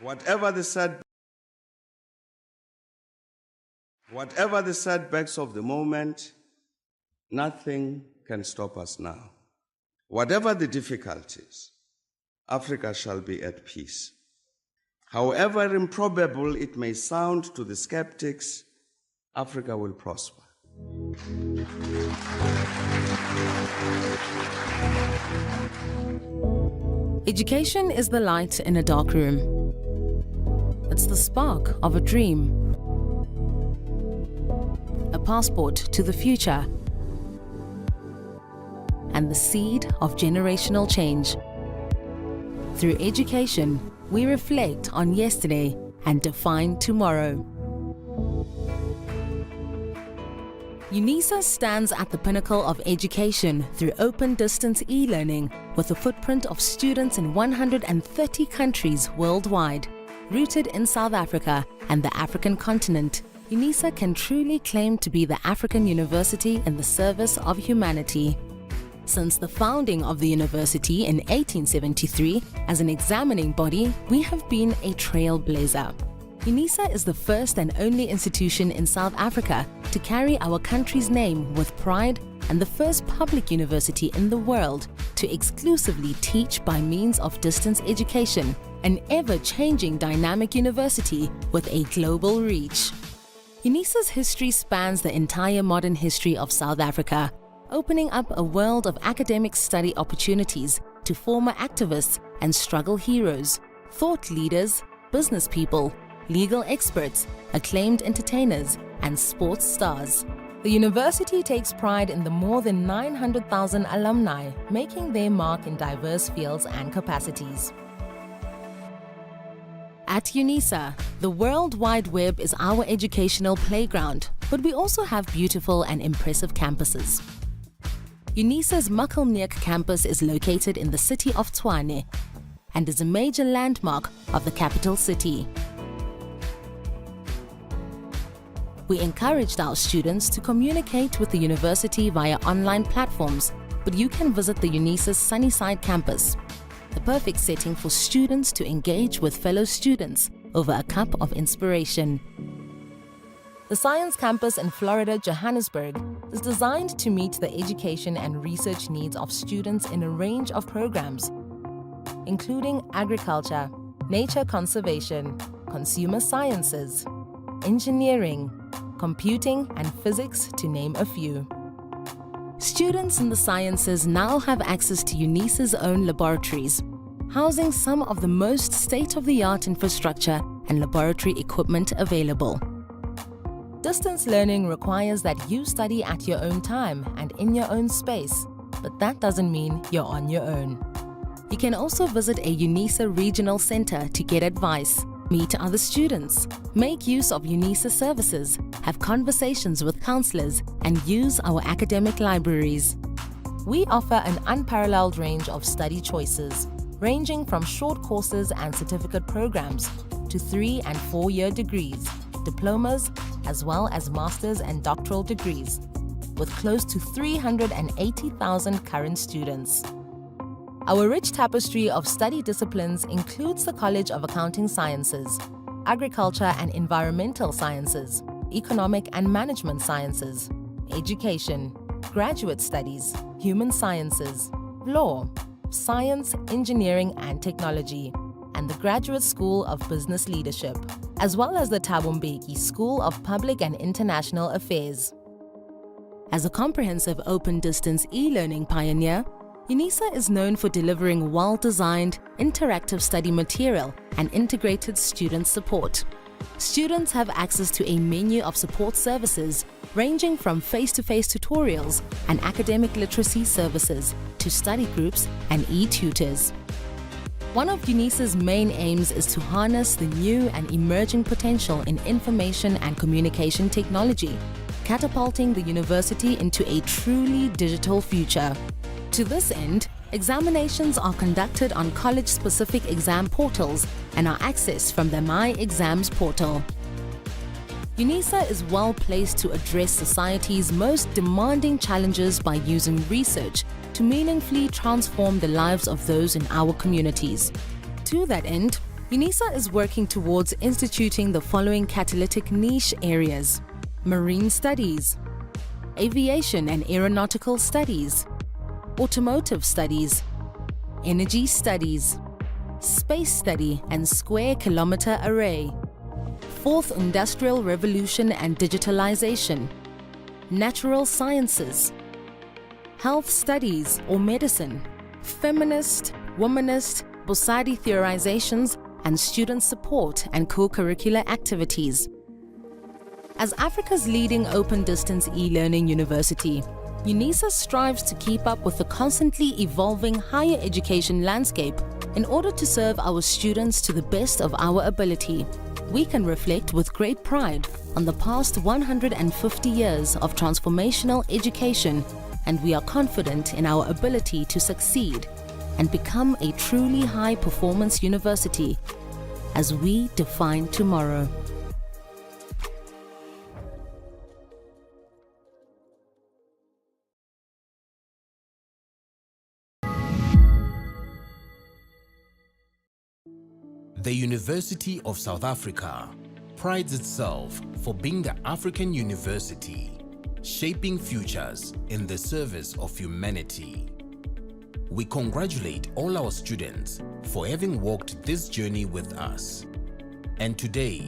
Whatever the setbacks of the moment, nothing can stop us now. Whatever the difficulties, Africa shall be at peace. However improbable it may sound to the skeptics, Africa will prosper. Education is the light in a dark room. It's the spark of a dream, a passport to the future, and the seed of generational change. Through education, we reflect on yesterday and define tomorrow. Unisa stands at the pinnacle of education through open distance e-learning with a footprint of students in 130 countries worldwide. Rooted in South Africa and the African continent, Unisa can truly claim to be the African university in the service of humanity. Since the founding of the university in 1873, as an examining body, we have been a trailblazer. Unisa is the first and only institution in South Africa to carry our country's name with pride and the first public university in the world to exclusively teach by means of distance education, an ever-changing dynamic university with a global reach. Unisa's history spans the entire modern history of South Africa, opening up a world of academic study opportunities to former activists and struggle heroes, thought leaders, business people, legal experts, acclaimed entertainers, and sports stars. The university takes pride in the more than 900,000 alumni making their mark in diverse fields and capacities. At Unisa, the World Wide Web is our educational playground, but we also have beautiful and impressive campuses. Unisa's Makelneek campus is located in the city of Tshwane and is a major landmark of the capital city. We encouraged our students to communicate with the university via online platforms, but you can visit the Unisa's Sunnyside campus, the perfect setting for students to engage with fellow students over a cup of inspiration. The Science Campus in Florida, Johannesburg, is designed to meet the education and research needs of students in a range of programs, including agriculture, nature conservation, consumer sciences, engineering, computing, and physics, to name a few. Students in the sciences now have access to Unisa's own laboratories, housing some of the most state-of-the-art infrastructure and laboratory equipment available. Distance learning requires that you study at your own time and in your own space, but that doesn't mean you're on your own. You can also visit a Unisa regional center to get advice, meet other students, make use of Unisa services, have conversations with counselors, and use our academic libraries. We offer an unparalleled range of study choices, ranging from short courses and certificate programs to 3- and 4-year degrees, diplomas, as well as master's and doctoral degrees, with close to 380,000 current students. Our rich tapestry of study disciplines includes the College of Accounting Sciences, Agriculture and Environmental Sciences, Economic and Management Sciences, Education, Graduate Studies, Human Sciences, Law, Science, Engineering and Technology, and the Graduate School of Business Leadership, as well as the Thabo Mbeki School of Public and International Affairs. As a comprehensive open-distance e-learning pioneer, Unisa is known for delivering well-designed, interactive study material and integrated student support. Students have access to a menu of support services ranging from face-to-face tutorials and academic literacy services to study groups and e-tutors. One of Unisa's main aims is to harness the new and emerging potential in information and communication technology, catapulting the university into a truly digital future. To this end, examinations are conducted on college-specific exam portals and are accessed from the My Exams portal. Unisa is well placed to address society's most demanding challenges by using research to meaningfully transform the lives of those in our communities. To that end, Unisa is working towards instituting the following catalytic niche areas: marine studies, aviation and aeronautical studies, automotive studies, energy studies, space study and square kilometer array, fourth industrial revolution and digitalization, natural sciences, health studies or medicine, feminist, womanist, Bosadi theorizations, and student support and co-curricular activities. As Africa's leading open-distance e-learning university, Unisa strives to keep up with the constantly evolving higher education landscape in order to serve our students to the best of our ability. We can reflect with great pride on the past 150 years of transformational education, and we are confident in our ability to succeed and become a truly high-performance university as we define tomorrow. The University of South Africa prides itself for being the African university, shaping futures in the service of humanity. We congratulate all our students for having walked this journey with us. And today,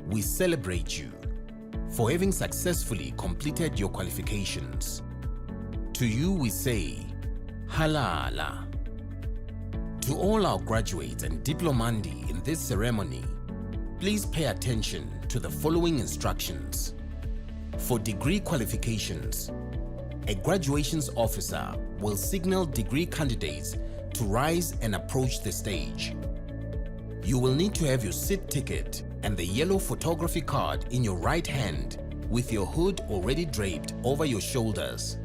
we celebrate you for having successfully completed your qualifications. To you we say, Halala. To all our graduates and diplomandi in this ceremony, please pay attention to the following instructions. For degree qualifications, a graduations officer will signal degree candidates to rise and approach the stage. You will need to have your seat ticket and the yellow photography card in your right hand with your hood already draped over your shoulders.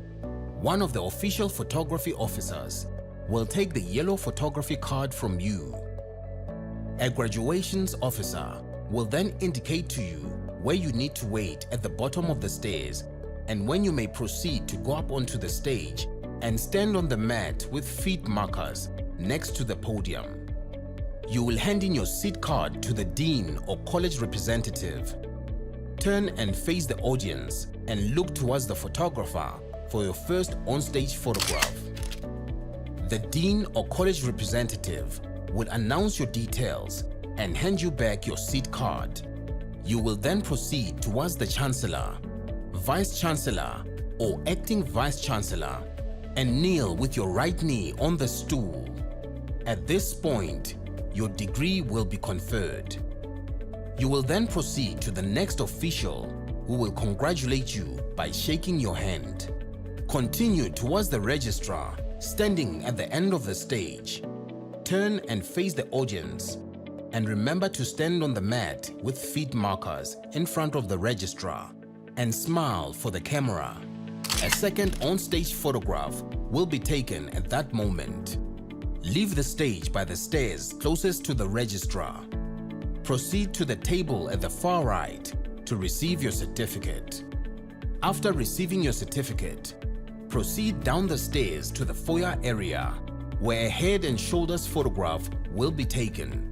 One of the official photography officers will take the yellow photography card from you. A graduations officer will then indicate to you where you need to wait at the bottom of the stairs, and when you may proceed to go up onto the stage and stand on the mat with feet markers next to the podium. You will hand in your seat card to the dean or college representative. Turn and face the audience and look towards the photographer for your first on-stage photograph. The dean or college representative will announce your details and hand you back your seat card. You will then proceed towards the Chancellor, Vice Chancellor or Acting Vice Chancellor and kneel with your right knee on the stool. At this point, your degree will be conferred. You will then proceed to the next official who will congratulate you by shaking your hand. Continue towards the registrar standing at the end of the stage. Turn and face the audience and remember to stand on the mat with feet markers in front of the registrar and smile for the camera. A second on-stage photograph will be taken at that moment. Leave the stage by the stairs closest to the registrar. Proceed to the table at the far right to receive your certificate. After receiving your certificate, proceed down the stairs to the foyer area where a head and shoulders photograph will be taken.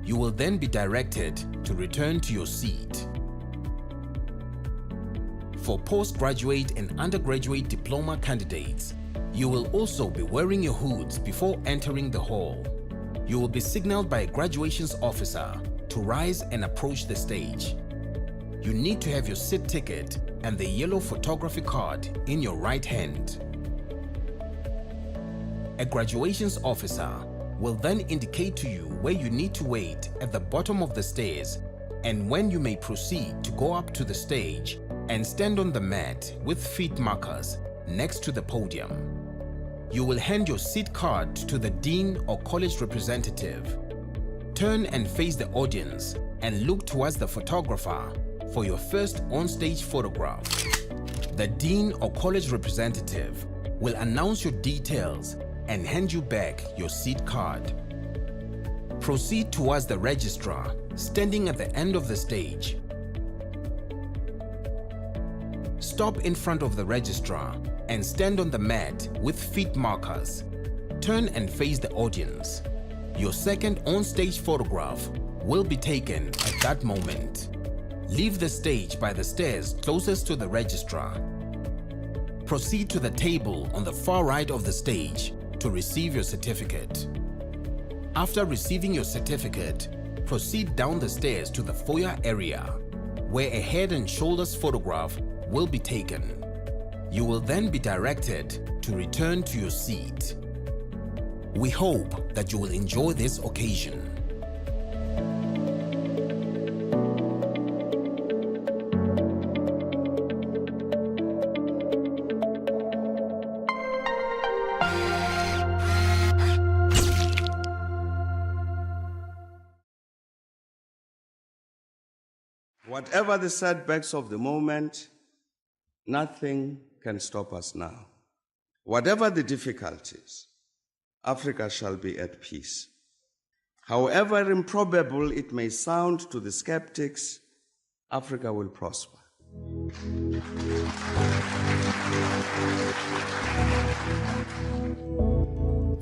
You will then be directed to return to your seat. For postgraduate and undergraduate diploma candidates, you will also be wearing your hoods before entering the hall. You will be signaled by a graduations officer to rise and approach the stage. You need to have your seat ticket and the yellow photography card in your right hand. A graduations officer will then indicate to you where you need to wait at the bottom of the stairs and when you may proceed to go up to the stage and stand on the mat with feet markers next to the podium. You will hand your seat card to the dean or college representative. Turn and face the audience and look towards the photographer for your first on-stage photograph. The dean or college representative will announce your details and hand you back your seat card. Proceed towards the registrar standing at the end of the stage. Stop in front of the registrar and stand on the mat with feet markers. Turn and face the audience. Your second on-stage photograph will be taken at that moment. Leave the stage by the stairs closest to the registrar. Proceed to the table on the far right of the stage to receive your certificate. After receiving your certificate, proceed down the stairs to the foyer area where a head and shoulders photograph will be taken. You will then be directed to return to your seat. We hope that you will enjoy this occasion. Whatever the setbacks of the moment, nothing can stop us now. Whatever the difficulties, Africa shall be at peace. However improbable it may sound to the skeptics, Africa will prosper.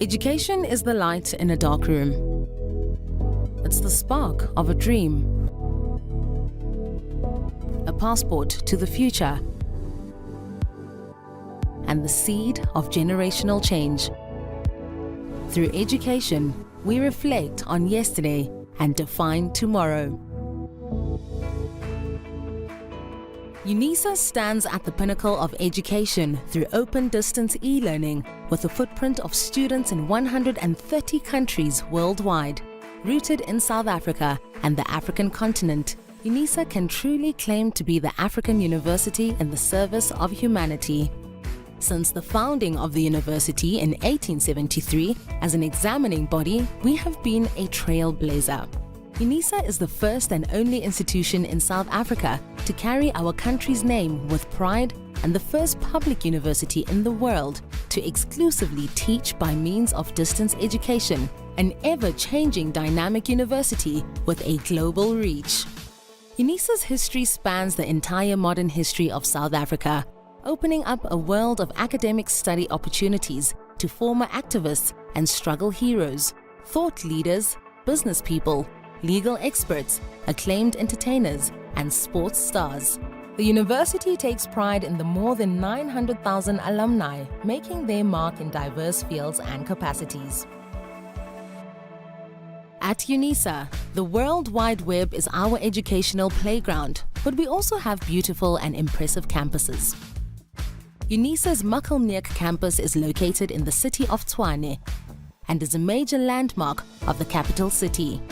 Education is the light in a dark room. It's the spark of a dream. A passport to the future. And the seed of generational change. Through education, we reflect on yesterday and define tomorrow. Unisa stands at the pinnacle of education through open distance e-learning with a footprint of students in 130 countries worldwide. Rooted in South Africa and the African continent, Unisa can truly claim to be the African university in the service of humanity. Since the founding of the university in 1873 as an examining body, we have been a trailblazer. Unisa is the first and only institution in South Africa to carry our country's name with pride and the first public university in the world to exclusively teach by means of distance education, an ever-changing dynamic university with a global reach. Unisa's history spans the entire modern history of South Africa, opening up a world of academic study opportunities to former activists and struggle heroes, thought leaders, business people, legal experts, acclaimed entertainers, and sports stars. The university takes pride in the more than 900,000 alumni, making their mark in diverse fields and capacities. At Unisa, the World Wide Web is our educational playground, but we also have beautiful and impressive campuses. Unisa's Makelneek campus is located in the city of Tshwane and is a major landmark of the capital city.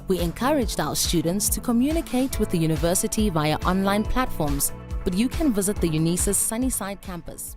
We encouraged our students to communicate with the university via online platforms, but you can visit the Unisa's Sunnyside campus.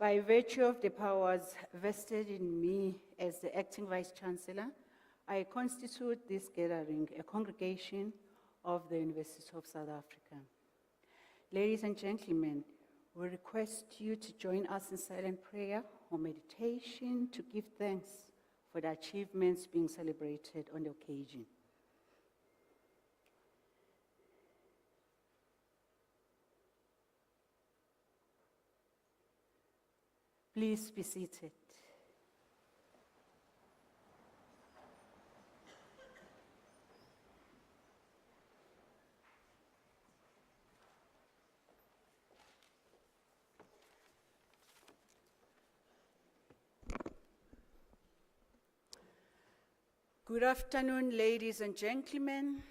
By virtue of the powers vested in me as the acting Vice Chancellor, I constitute this gathering a congregation of the University of South Africa. Ladies and gentlemen, we request you to join us in silent prayer or meditation to give thanks for the achievements being celebrated on the occasion. Please be seated. Good afternoon, ladies and gentlemen.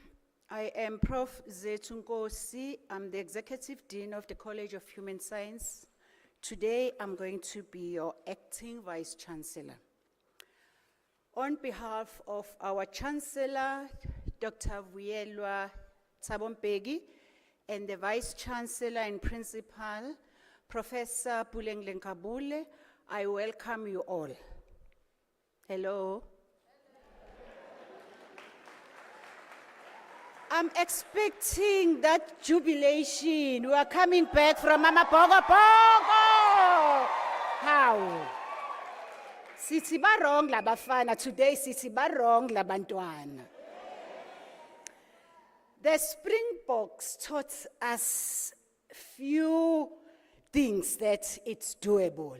I am Prof. Zethu Nkosi. I'm the Executive Dean of the College of Human Science. Today, I'm going to be your acting Vice Chancellor. On behalf of our Chancellor, Dr. Vuyelwa Tsabompegi, and the Vice Chancellor and Principal, Professor Puleng Lenkabule, I welcome you all. Hello. I'm expecting that jubilation. We are coming back from Mama Pogo Pogo. How? Sithi barong la bafana. Today sithi barong la bantwana. The Springboks taught us few things that it's doable.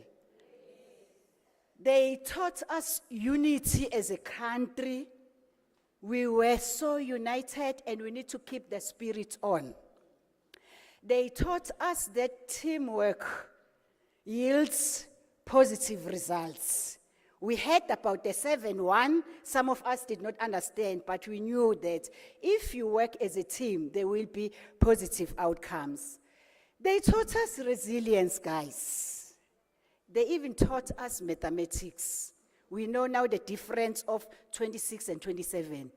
They taught us unity as a country. We were so united and we need to keep the spirit on. They taught us that teamwork yields positive results. We heard about the 7-1. Some of us did not understand, but we knew that if you work as a team, there will be positive outcomes. They taught us resilience, guys. They even taught us mathematics. We know now the difference of 26 and 27.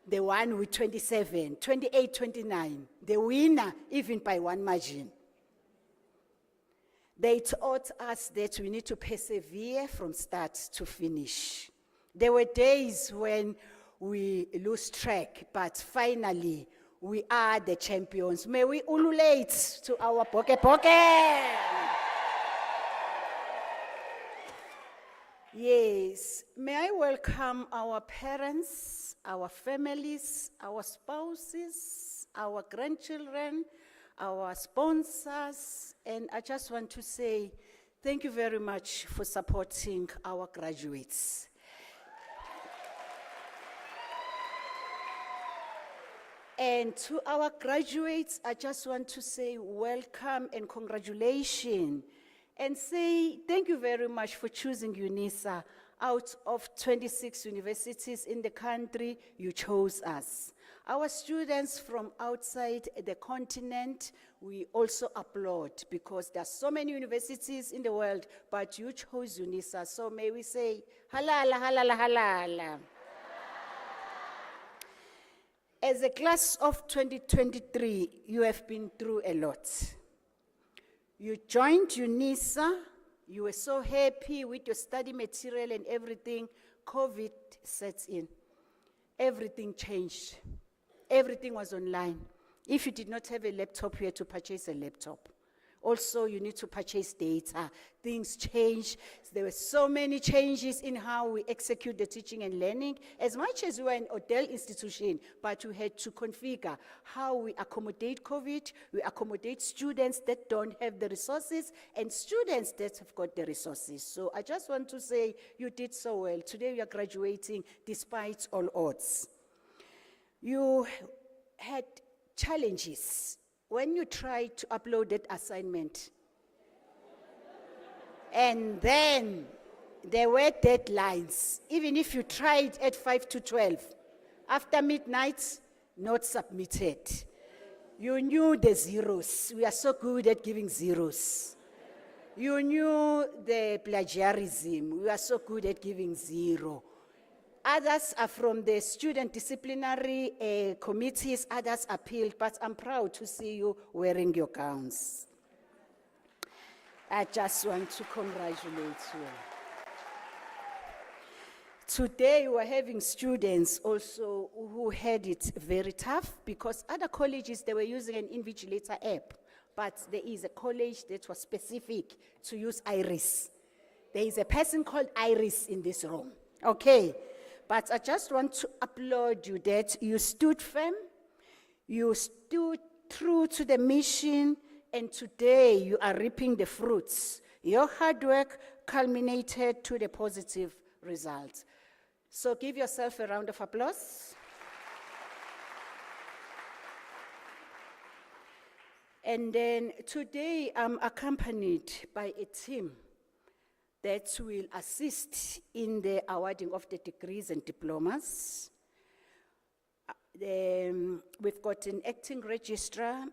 The one with 27, 28, 29. The winner, even by one margin. They taught us that we need to persevere from start to finish. There were days when we lose track, but finally, we are the champions. May we ululate to our poke. Yes, may I welcome our parents, our families, our spouses, our grandchildren, our sponsors, and I just want to say thank you very much for supporting our graduates. And to our graduates, I just want to say welcome and congratulations. And say thank you very much for choosing Unisa. Out of 26 universities in the country, you chose us. Our students from outside the continent, we also applaud because there are so many universities in the world, but you chose Unisa. So may we say, halala, halala, halala. As a class of 2023, you have been through a lot. You joined Unisa, you were so happy with your study material and everything. COVID sets in. Everything changed. Everything was online. If you did not have a laptop, you had to purchase a laptop. Also, you need to purchase data. Things changed. There were so many changes in how we execute the teaching and learning. As much as we were an Odell institution, but we had to configure how we accommodate COVID, we accommodate students that don't have the resources, and students that have got the resources. So I just want to say you did so well. Today we are graduating despite all odds. You had challenges when you tried to upload that assignment. And then there were deadlines. Even if you tried at 5 to 12, after midnight, not submitted. You knew the zeros. We are so good at giving zeros. You knew the plagiarism. We are so good at giving zero. Others are from the student disciplinary committees, others appealed, but I'm proud to see you wearing your gowns. I just want to congratulate you. Today, we're having students also who had it very tough because other colleges, they were using an invigilator app, but there is a college that was specific to use Iris. There is a person called Iris in this room, okay? But I just want to applaud you that you stood firm, you stood true to the mission, and today you are reaping the fruits. Your hard work culminated to the positive results. So give yourself a round of applause. And then today I'm accompanied by a team that will assist in the awarding of the degrees and diplomas. We've got an acting registrar,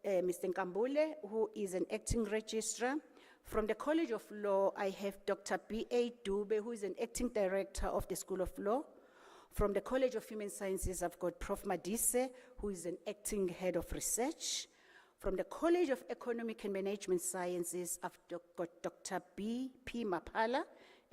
Mr. Nkambule, who is an acting registrar. From the College of Law, I have Dr. B.A. Dube, who is an acting director of the School of Law. From the College of Human Sciences, I've got Prof. Madise, who is an acting head of research. From the College of Economic and Management Sciences, I've got Dr. B.P. Mapala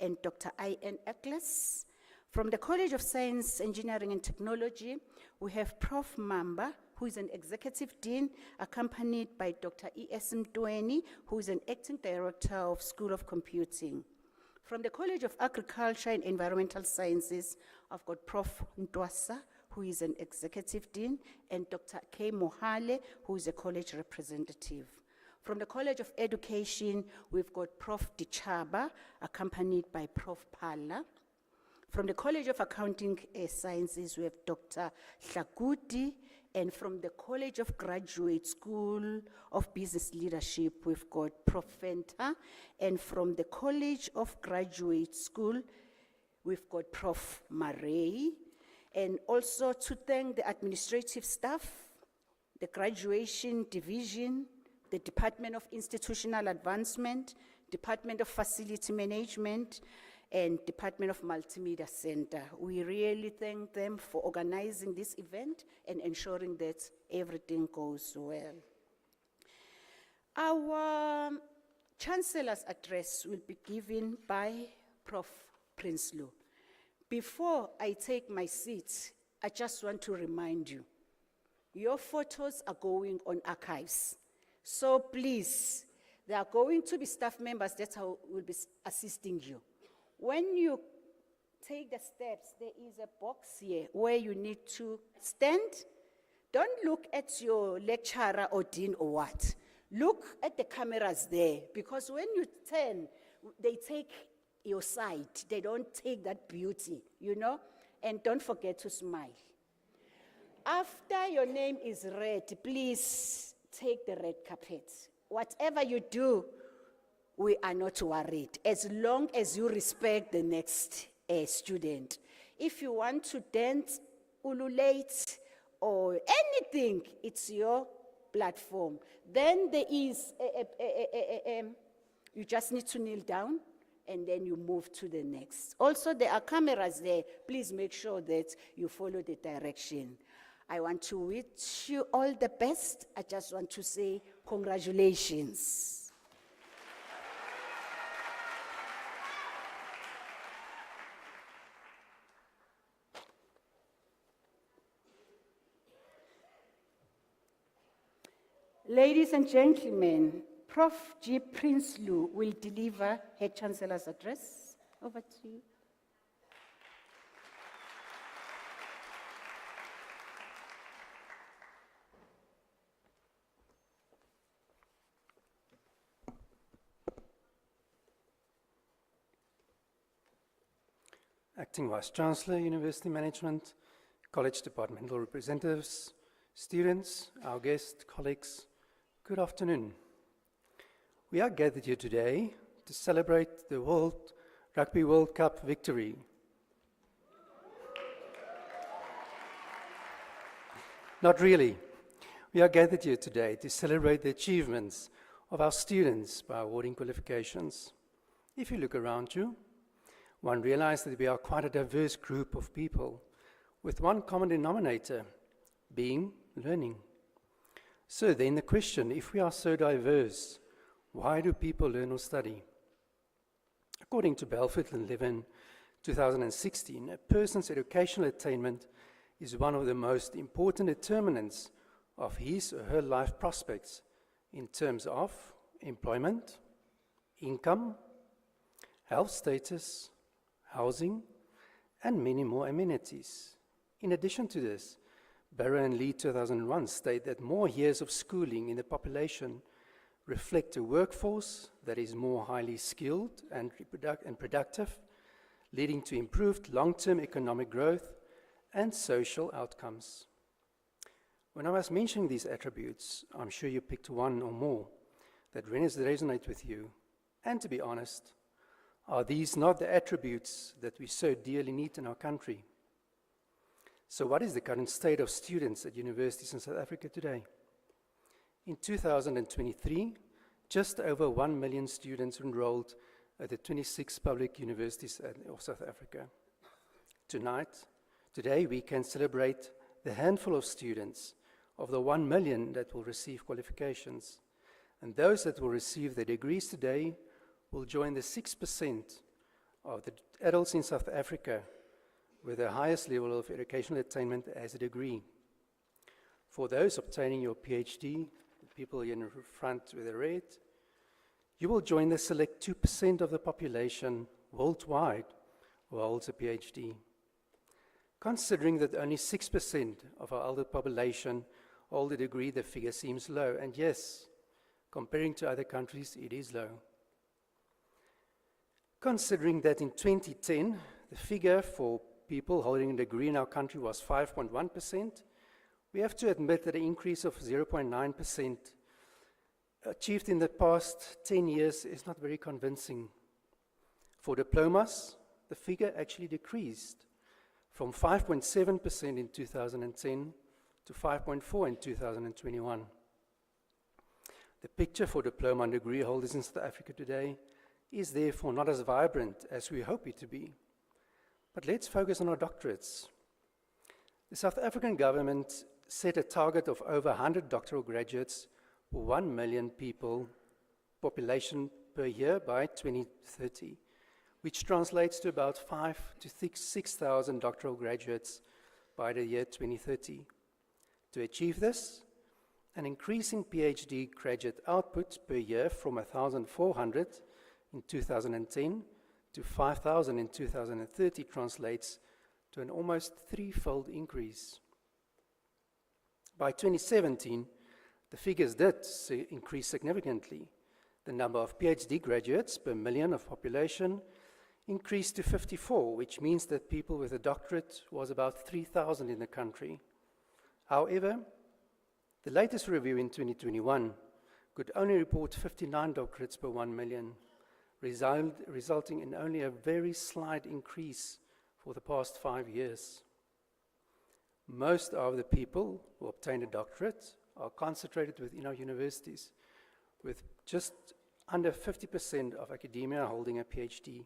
and Dr. I.N. Eccles. From the College of Science, Engineering and Technology, we have Prof. Mamba, who is an executive dean, accompanied by Dr. E.S. Mtweni, who is an acting director of School of Computing. From the College of Agriculture and Environmental Sciences, I've got Prof. Ntwasa, who is an executive dean, and Dr. K. Mohale, who is a college representative. From the College of Education, we've got Prof. Dichaba, accompanied by Prof. Pala. From the College of Accounting Sciences, we have Dr. Hlakudi, and from the College of Graduate School of Business Leadership, we've got Prof. Fenta, and from the College of Graduate School, we've got Prof. Maray, and also to thank the administrative staff, the Graduation Division, the Department of Institutional Advancement, Department of Facility Management, and Department of Multimedia Center. We really thank them for organizing this event and ensuring that everything goes well. Our Chancellor's address will be given by Prof. Prinsloo. Before I take my seat, I just want to remind you, your photos are going on archives. So please, there are going to be staff members that will be assisting you. When you take the steps, there is a box here where you need to stand. Don't look at your lecturer or dean or what. Look at the cameras there, because when you turn, they take your side. They don't take that beauty, you know? And don't forget to smile. After your name is read, please take the red carpet. Whatever you do, we are not worried, as long as you respect the next student. If you want to dance, ululate, or anything, it's your platform. Then there is, you just need to kneel down, and then you move to the next. Also, there are cameras there. Please make sure that you follow the direction. I want to wish you all the best. I just want to say congratulations. Ladies and gentlemen, Prof. G. Prinsloo will deliver her Chancellor's address. Over to you. Acting Vice Chancellor, University Management, College Departmental Representatives, students, our guests, colleagues, good afternoon. We are gathered here today to celebrate the Rugby World Cup victory. Not really. We are gathered here today to celebrate the achievements of our students by awarding qualifications. If you look around you, one realizes that we are quite a diverse group of people with one common denominator, being learning. So then the question, if we are so diverse, Why do people learn or study? According to Belford and Levin, 2016, a person's educational attainment is one of the most important determinants of his or her life prospects in terms of employment, income, health status, housing, and many more amenities. In addition to this, Barrow and Lee 2001 state that more years of schooling in the population reflect a workforce that is more highly skilled and productive, leading to improved long-term economic growth and social outcomes. When I was mentioning these attributes, I'm sure you picked one or more that resonate with you. And to be honest, are these not the attributes that we so dearly need in our country? So what is the current state of students at universities in South Africa today? In 2023, just over 1 million students enrolled at the 26 public universities of South Africa. Today, we can celebrate the handful of students of the 1 million that will receive qualifications. And those that will receive their degrees today will join the 6% of the adults in South Africa with the highest level of educational attainment as a degree. For those obtaining your PhD, the people here in front with the red, you will join the select 2% of the population worldwide who holds a PhD. Considering that only 6% of our elder population hold a degree, the figure seems low. And yes, comparing to other countries, it is low. Considering that in 2010, the figure for people holding a degree in our country was 5.1%, we have to admit that an increase of 0.9% achieved in the past 10 years is not very convincing. For diplomas, the figure actually decreased from 5.7% in 2010 to 5.4% in 2021. The picture for diploma and degree holders in South Africa today is therefore not as vibrant as we hope it to be. But let's focus on our doctorates. The South African government set a target of over 100 doctoral graduates for 1 million people population per year by 2030, which translates to about 5,000 to 6,000 doctoral graduates by the year 2030. To achieve this, an increasing PhD graduate output per year from 1,400 in 2010 to 5,000 in 2030 translates to an almost threefold increase. By 2017, the figures did increase significantly. The number of PhD graduates per million of population increased to 54, which means that people with a doctorate was about 3,000 in the country. However, the latest review in 2021 could only report 59 doctorates per 1 million, resulting in only a very slight increase for the past 5 years. Most of the people who obtain a doctorate are concentrated within our universities, with just under 50% of academia holding a PhD.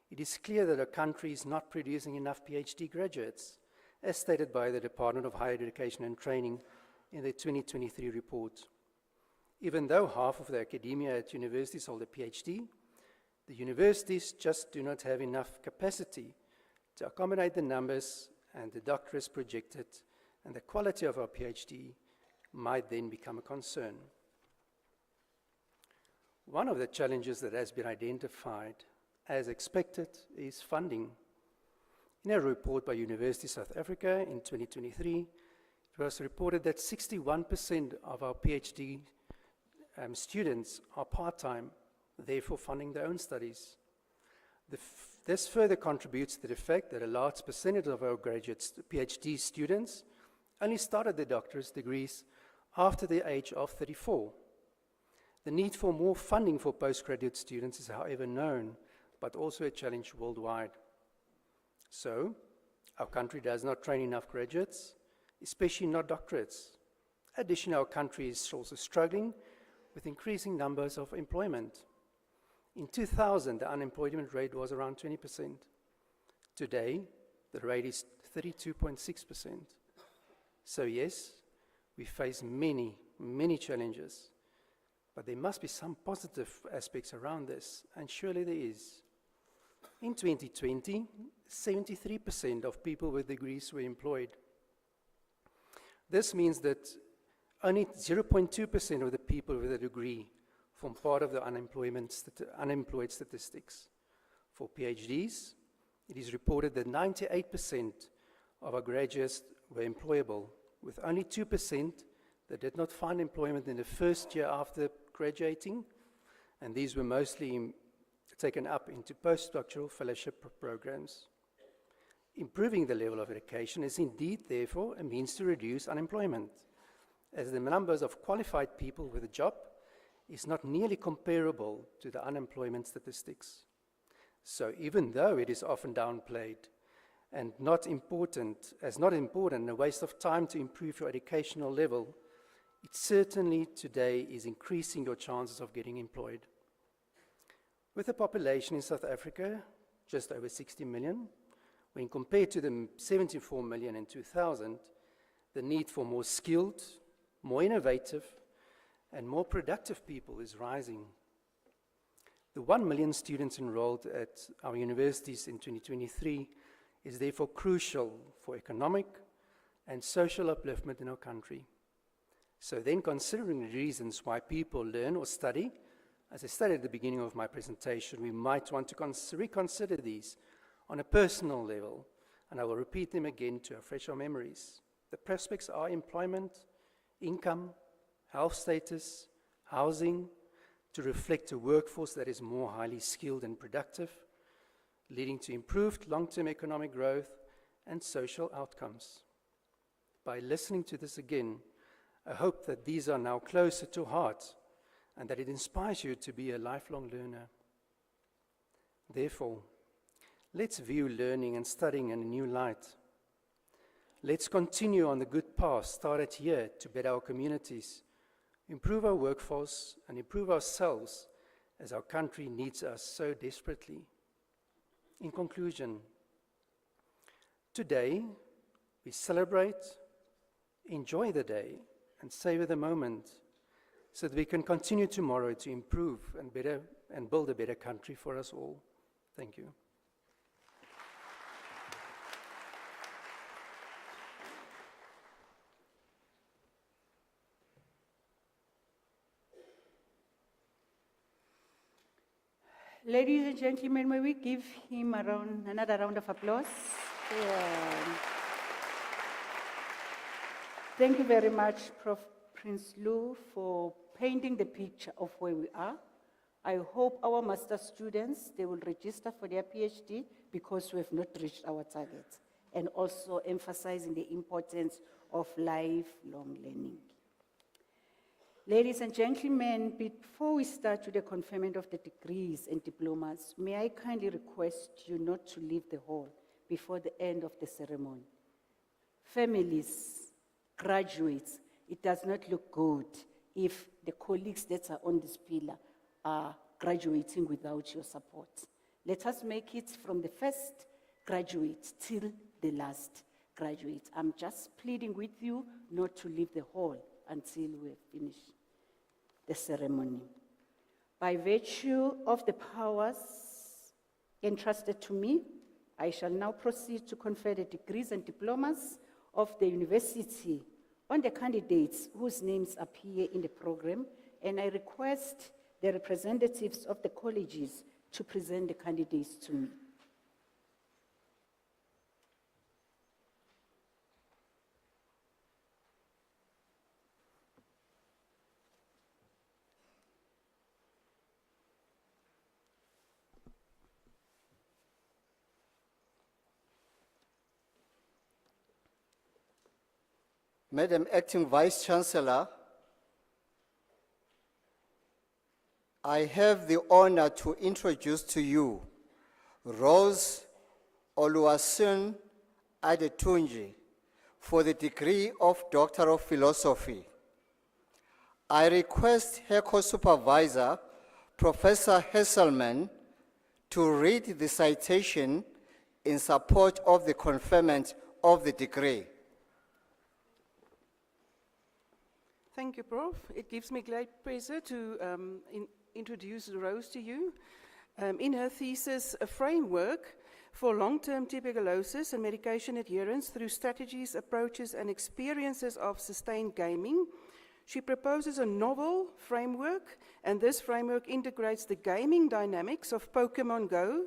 It is clear that our country is not producing enough PhD graduates, as stated by the Department of Higher Education and Training in the 2023 report. Even though half of the academia at universities hold a PhD, the universities just do not have enough capacity to accommodate the numbers and the doctorates projected, and the quality of our PhD might then become a concern. One of the challenges that has been identified, as expected, is funding. In a report by University South Africa in 2023, it was reported that 61% of our PhD students are part-time, therefore funding their own studies. This further contributes to the fact that a large percentage of our graduate PhD students only started their doctorate degrees after the age of 34. The need for more funding for postgraduate students is, however, known, but also a challenge worldwide. So, our country does not train enough graduates, especially not doctorates. Additionally, our country is also struggling with increasing numbers of employment. In 2000, the unemployment rate was around 20%. Today, the rate is 32.6%. So yes, we face many, many challenges. But there must be some positive aspects around this, and surely there is. In 2020, 73% of people with degrees were employed. This means that only 0.2% of the people with a degree form part of the unemployed statistics. For PhDs, it is reported that 98% of our graduates were employable, with only 2% that did not find employment in the first year after graduating, and these were mostly taken up into postdoctoral fellowship programs. Improving the level of education is indeed, therefore, a means to reduce unemployment, as the numbers of qualified people with a job is not nearly comparable to the unemployment statistics. So even though it is often downplayed and not important, and a waste of time to improve your educational level, it certainly today is increasing your chances of getting employed. With a population in South Africa just over 60 million, when compared to the 74 million in 2000, the need for more skilled, more innovative, and more productive people is rising. The 1 million students enrolled at our universities in 2023 is therefore crucial for economic and social upliftment in our country. So then, considering the reasons why people learn or study, as I stated at the beginning of my presentation, we might want to reconsider these on a personal level, and I will repeat them again to refresh our memories. The prospects are employment, income, health status, housing, to reflect a workforce that is more highly skilled and productive, leading to improved long-term economic growth and social outcomes. By listening to this again, I hope that these are now closer to heart and that it inspires you to be a lifelong learner. Therefore, let's view learning and studying in a new light. Let's continue on the good path started here to better our communities, improve our workforce, and improve ourselves as our country needs us so desperately. In conclusion, today we celebrate, enjoy the day, and savor the moment so that we can continue tomorrow to improve and build a better country for us all. Thank you. Ladies and gentlemen, may we give him another round of applause? Thank you very much, Prof. Prince Lou, for painting the picture of where we are. I hope our master students, they will register for their PhD because we have not reached our target, and also emphasizing the importance of lifelong learning. Ladies and gentlemen, before we start with the conferment of the degrees and diplomas, may I kindly request you not to leave the hall before the end of the ceremony. Families, graduates, it does not look good if the colleagues that are on this pillar are graduating without your support. Let us make it from the first graduate till the last graduate. I'm just pleading with you not to leave the hall until we have finished the ceremony. By virtue of the powers entrusted to me, I shall now proceed to confer the degrees and diplomas of the university on the candidates whose names appear in the program, and I request the representatives of the colleges to present the candidates to me. Madam Acting Vice Chancellor, I have the honor to introduce to you Rose Oluwasun Adetunji for the degree of Doctor of Philosophy. I request her co-supervisor, Professor Hesselman, to read the citation in support of the conferment of the degree. Thank you, Prof. It gives me great pleasure to introduce Rose to you. In her thesis, A Framework for Long-Term Tuberculosis and Medication Adherence Through Strategies, Approaches and Experiences of Sustained Gaming, she proposes a novel framework, and this framework integrates the gaming dynamics of Pokemon Go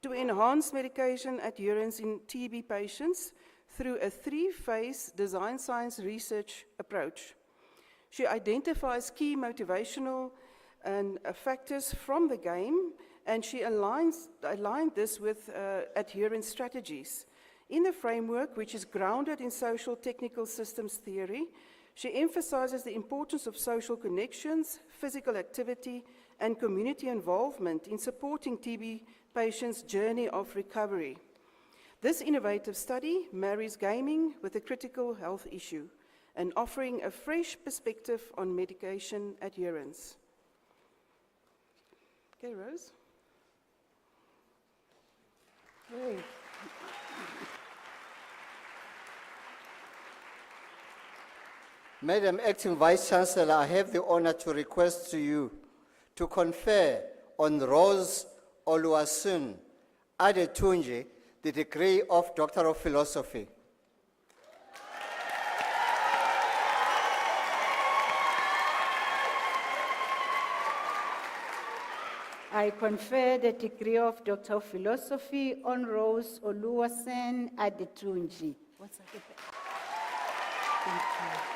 to enhance medication adherence in TB patients through a 3-phase design science research approach. She identifies key motivational and factors from the game, and she aligned this with adherence strategies. In the framework, which is grounded in social technical systems theory, she emphasizes the importance of social connections, physical activity, and community involvement in supporting TB patients' journey of recovery. This innovative study marries gaming with a critical health issue and offering a fresh perspective on medication adherence. Okay, Rose. Hey. Madam Acting Vice-Chancellor, I have the honor to request to you to confer on Rose Oluwasun Adetunji the degree of Doctoral Philosophy. I confer the degree of Doctor of Philosophy on Rose Oluwasen Adetunji. What's that? Thank you.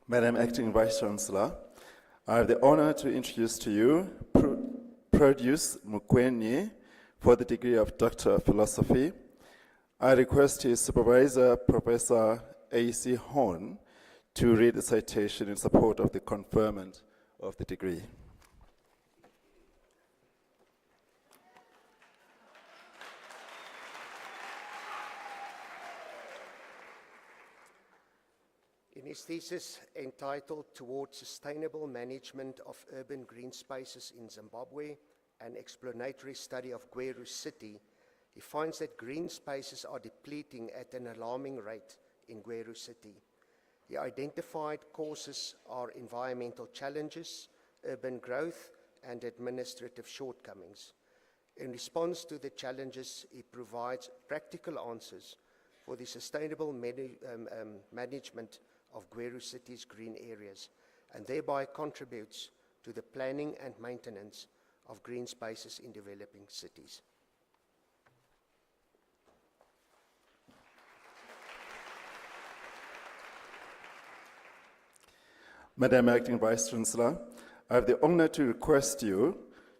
Madam Acting Vice-Chancellor, I have the honor to introduce to you Produce Mukwenyi for the degree of Doctor of Philosophy. I request his supervisor, Professor A.C. Horn, to read the citation in support of the conferment of the degree. In his thesis entitled Towards Sustainable Management of Urban Green Spaces in Zimbabwe, an explanatory study of Gweru City, he finds that green spaces are depleting at an alarming rate in Gweru City. He identified causes are environmental challenges, urban growth, and administrative shortcomings. In response to the challenges, he provides practical answers for the sustainable management of Gweru City's green areas, and thereby contributes to the planning and maintenance of green spaces in developing cities. Madam Acting Vice-Chancellor, I have the honor to request you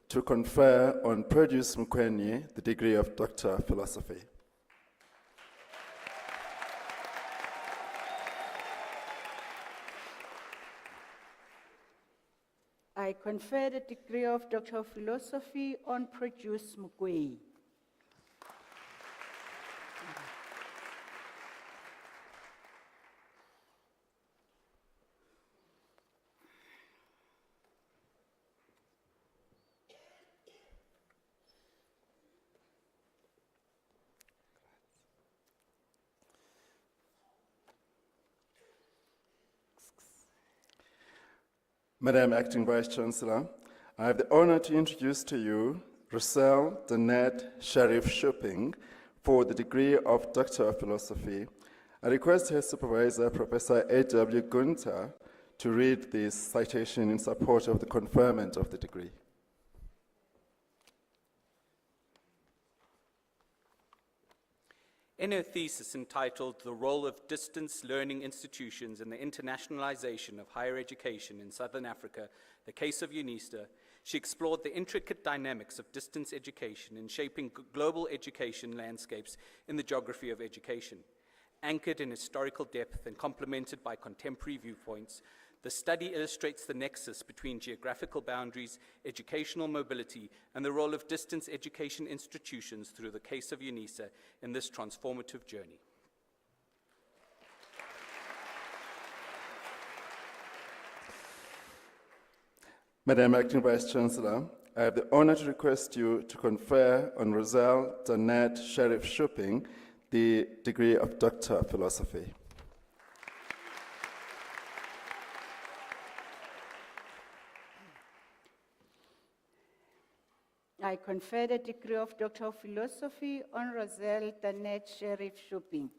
to confer on Produce Mukwenyi the degree of Doctor of Philosophy. I confer the degree of Doctor of Philosophy on Produce Mukwenyi. Madam Acting Vice-Chancellor, I have the honor to introduce to you Russell Danette Sharif Shopping for the degree of Doctor of Philosophy. I request her supervisor, Professor A.W. Gunter, to read this citation in support of the conferment of the degree. In her thesis entitled The Role of Distance Learning Institutions in the Internationalization of Higher Education in Southern Africa, the case of Unisa, she explored the intricate dynamics of distance education in shaping global education landscapes in the geography of education. Anchored in historical depth and complemented by contemporary viewpoints, the study illustrates the nexus between geographical boundaries, educational mobility, and the role of distance education institutions through the case of Unisa in this transformative journey. Madam Acting Vice-Chancellor, I have the honor to request you to confer on Roselle Danette Sharif Shopping the degree of Doctor of Philosophy. I confer the degree of Doctor of Philosophy on Roselle Danette Sharif Shopping.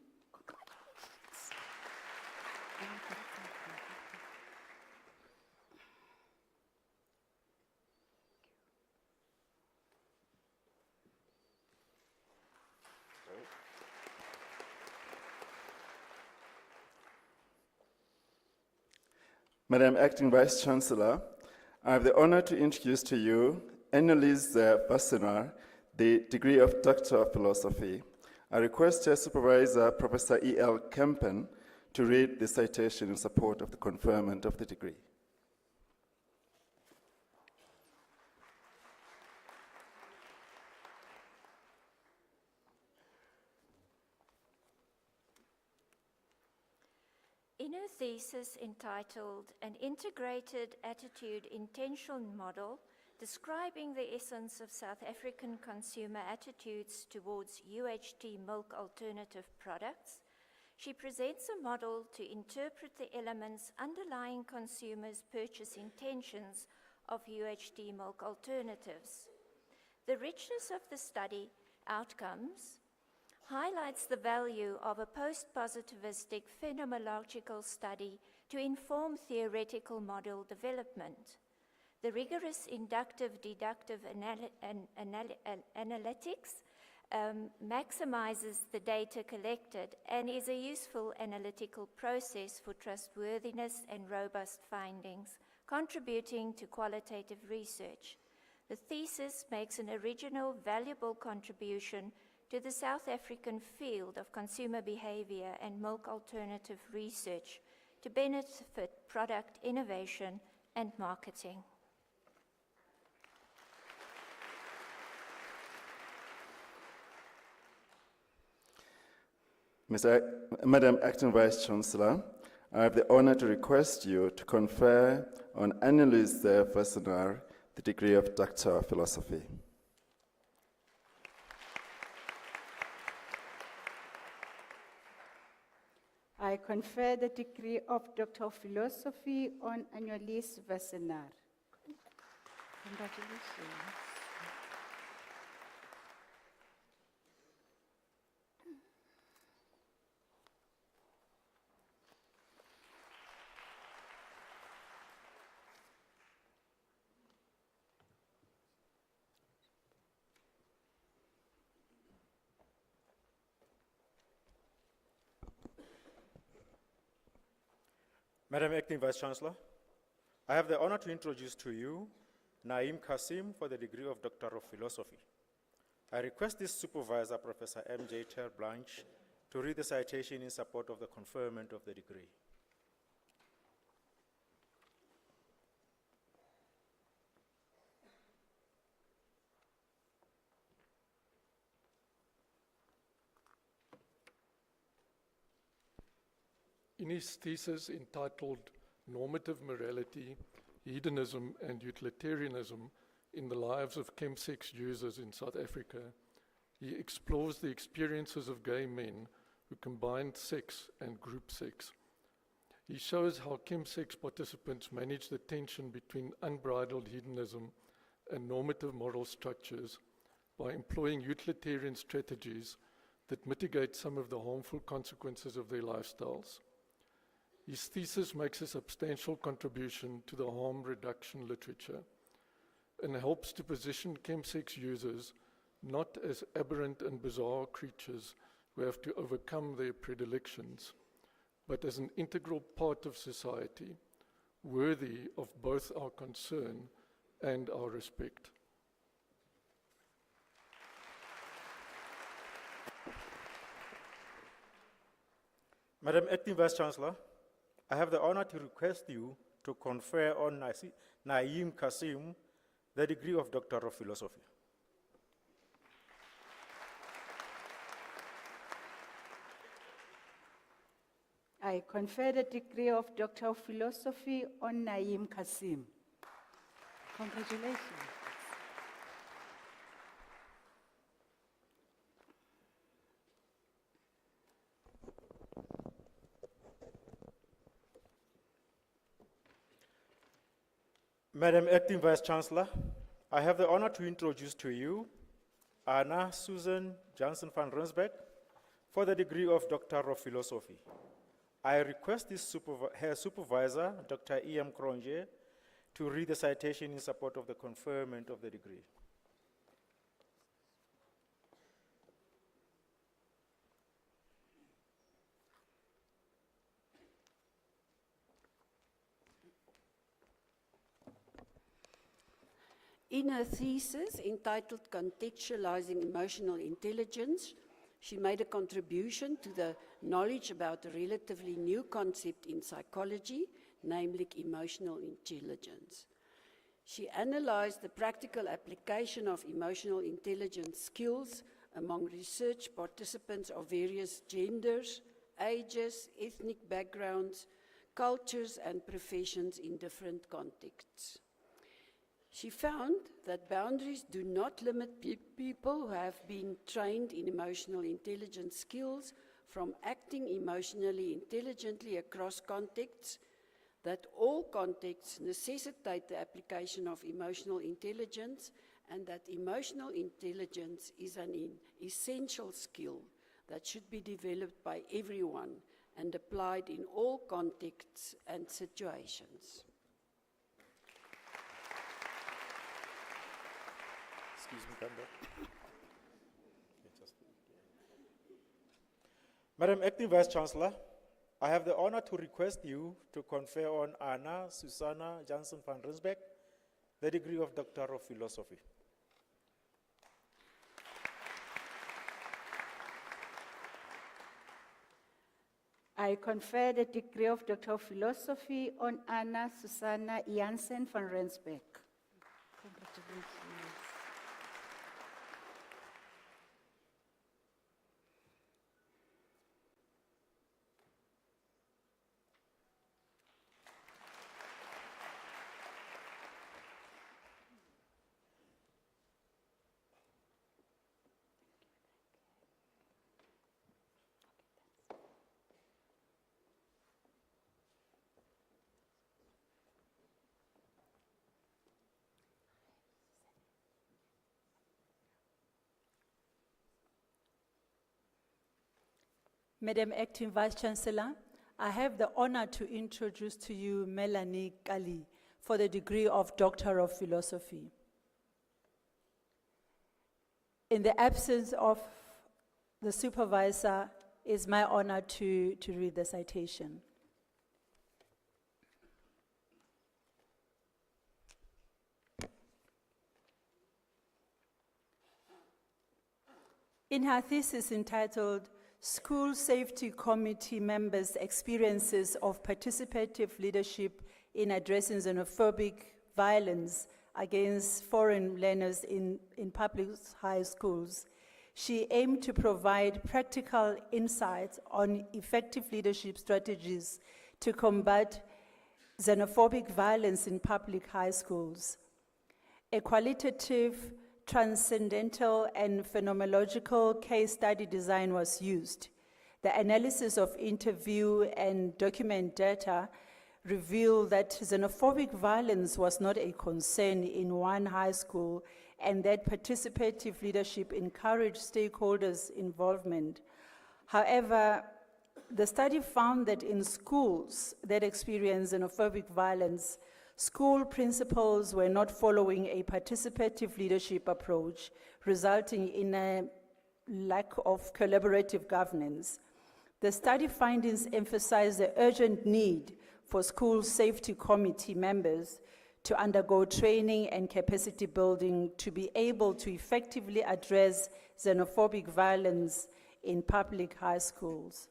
Madam Acting Vice-Chancellor, I have the honor to introduce to you Annelies Wassenaar, the degree of Doctor of Philosophy. I request her supervisor, Professor E.L. Kempen, to read the citation in support of the conferment of the degree. In her thesis entitled An Integrated Attitude Intention Model, describing the essence of South African consumer attitudes towards UHT milk alternative products, she presents a model to interpret the elements underlying consumers' purchase intentions of UHT milk alternatives. The richness of the study outcomes highlights the value of a post-positivistic phenomenological study to inform theoretical model development. The rigorous inductive-deductive analytics maximizes the data collected and is a useful analytical process for trustworthiness and robust findings, contributing to qualitative research. The thesis makes an original, valuable contribution to the South African field of consumer behavior and milk alternative research to benefit product innovation and marketing. Madam Acting Vice-Chancellor, I have the honor to request you to confer on Annelies Wassenaar the degree of Doctor of Philosophy. I confer the degree of Doctor of Philosophy on Annelies Wassenaar. Congratulations. Madam Acting Vice-Chancellor, I have the honor to introduce to you Naeem Kasim for the degree of Doctor of Philosophy. I request this supervisor, Professor M.J. Ter-Blanche, to read the citation in support of the conferment of the degree. In his thesis entitled Normative Morality, Hedonism and Utilitarianism in the Lives of Chemsex Users in South Africa, he explores the experiences of gay men who combined sex and group sex. He shows how chemsex participants manage the tension between unbridled hedonism and normative moral structures by employing utilitarian strategies that mitigate some of the harmful consequences of their lifestyles. His thesis makes a substantial contribution to the harm reduction literature and helps to position chemsex users not as aberrant and bizarre creatures who have to overcome their predilections, but as an integral part of society, worthy of both our concern and our respect. Madam Acting Vice-Chancellor, I have the honor to request you to confer on Naeem Kasim the degree of Doctor of Philosophy. I confer the degree of Doctor of Philosophy on Naeem Kasim. Congratulations. Madam Acting Vice-Chancellor, I have the honor to introduce to you Anna Susan Johnson van Rensburg for the degree of Doctor of Philosophy. I request her supervisor, Dr. E.M. Cronje, to read the citation in support of the conferment of the degree. In her thesis entitled Contextualizing Emotional Intelligence, she made a contribution to the knowledge about a relatively new concept in psychology, namely emotional intelligence. She analyzed the practical application of emotional intelligence skills among research participants of various genders, ages, ethnic backgrounds, cultures, and professions in different contexts. She found that boundaries do not limit people who have been trained in emotional intelligence skills from acting emotionally intelligently across contexts, that all contexts necessitate the application of emotional intelligence, and that emotional intelligence is an essential skill that should be developed by everyone and applied in all contexts and situations. Excuse me, Kanda. Madam Acting Vice-Chancellor, I have the honor to request you to confer on Anna Susanna Johnson van Rensburg the degree of Doctor of Philosophy. I confer the degree of Doctor of Philosophy on Anna Susanna Jansen van Rensburg. Congratulations. Madam Acting Vice-Chancellor, I have the honor to introduce to you Melanie Kali for the degree of Doctor of Philosophy. In the absence of the supervisor, it's my honor to read the citation. In her thesis entitled School Safety Committee Members' Experiences of Participative Leadership in Addressing Xenophobic Violence Against Foreign Learners in Public High Schools, she aimed to provide practical insights on effective leadership strategies to combat xenophobic violence in public high schools. A qualitative, transcendental, and phenomenological case study design was used. The analysis of interview and document data revealed that xenophobic violence was not a concern in one high school and that participative leadership encouraged stakeholders' involvement. However, the study found that in schools that experience xenophobic violence, school principals were not following a participative leadership approach, resulting in a lack of collaborative governance. The study findings emphasize the urgent need for school safety committee members to undergo training and capacity building to be able to effectively address xenophobic violence in public high schools.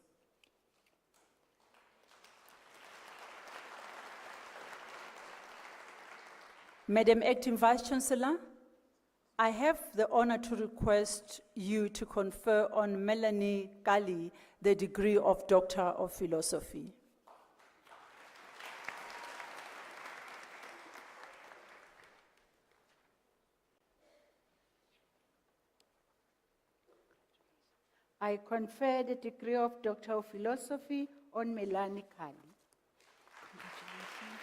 Madam Acting Vice Chancellor, I have the honor to request you to confer on Melanie Kali the degree of Doctor of Philosophy. I confer the degree of Doctor of Philosophy on Melanie Kali. Congratulations.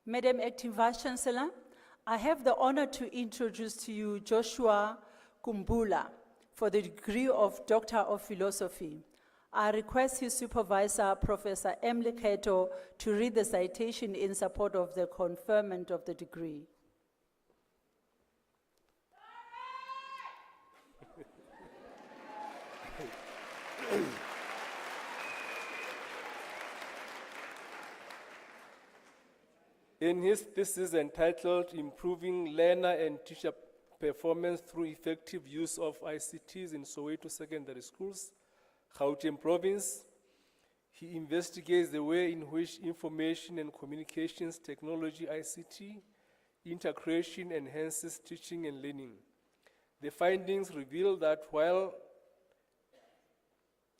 Madam Acting Vice Chancellor, I have the honor to introduce to you Joshua Kumbula for the degree of Doctor of Philosophy. I request his supervisor, Professor Emily Keto, to read the citation in support of the conferment of the degree. In his thesis entitled Improving Learner and Teacher Performance Through Effective Use of ICTs in Soweto Secondary Schools, Gauteng Province, he investigates the way in which information and communications technology ICT integration enhances teaching and learning. The findings reveal that while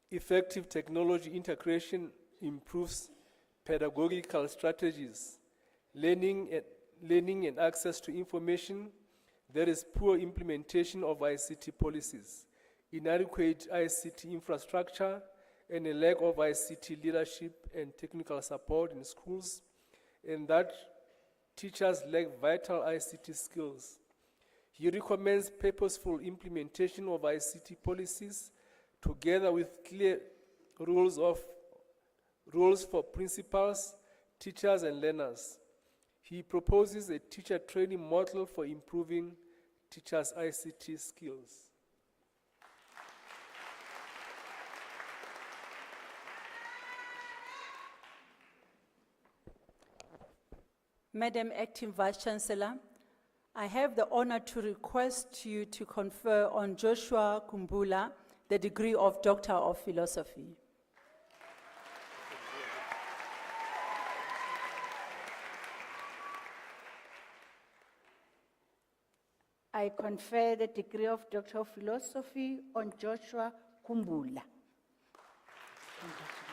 effective technology integration improves pedagogical strategies, learning and access to information, there is poor implementation of ICT policies, inadequate ICT infrastructure, and a lack of ICT leadership and technical support in schools, and that teachers lack vital ICT skills. He recommends purposeful implementation of ICT policies together with clear rules for principals, teachers, and learners. He proposes a teacher training model for improving teachers' ICT skills. Madam Acting Vice Chancellor, I have the honor to request you to confer on Joshua Kumbula the degree of Doctor of Philosophy. I confer the degree of Doctor of Philosophy on Joshua Kumbula. Congratulations.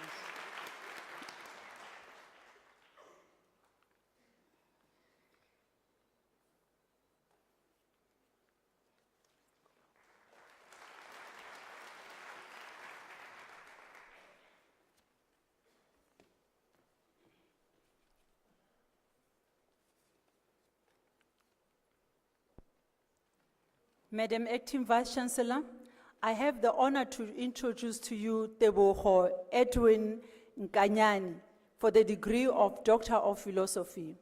Madam Acting Vice Chancellor, I have the honor to introduce to you Tebogo Edwin Nkanyani for the degree of Doctor of Philosophy.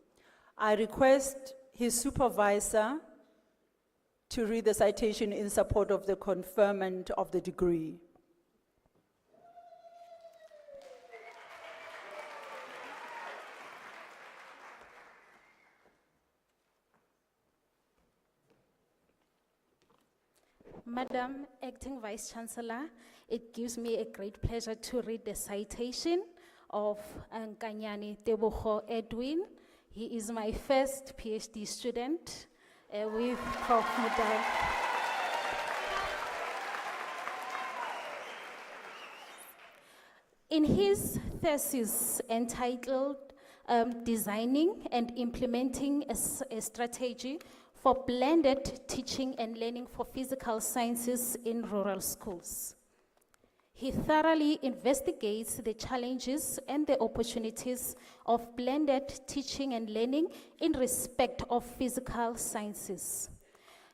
I request his supervisor to read the citation in support of the conferment of the degree. Madam Acting Vice Chancellor, it gives me a great pleasure to read the citation of Nkanyani Tebogo Edwin. He is my first PhD student with Prof. Mudal. In his thesis entitled Designing and Implementing a Strategy for Blended Teaching and Learning for Physical Sciences in Rural Schools, he thoroughly investigates the challenges and the opportunities of blended teaching and learning in respect of physical sciences.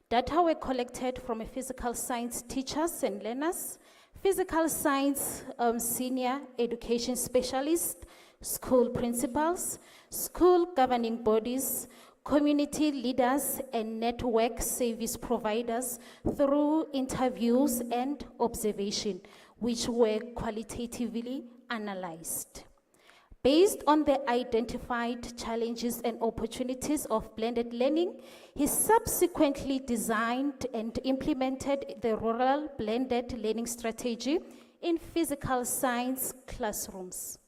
Data were collected from physical science teachers and learners, physical science senior education specialists, school principals, school governing bodies, community leaders, and network service providers through interviews and observation, which were qualitatively analyzed. Based on the identified challenges and opportunities of blended learning, he subsequently designed and implemented the Rural Blended Learning Strategy in physical science classrooms.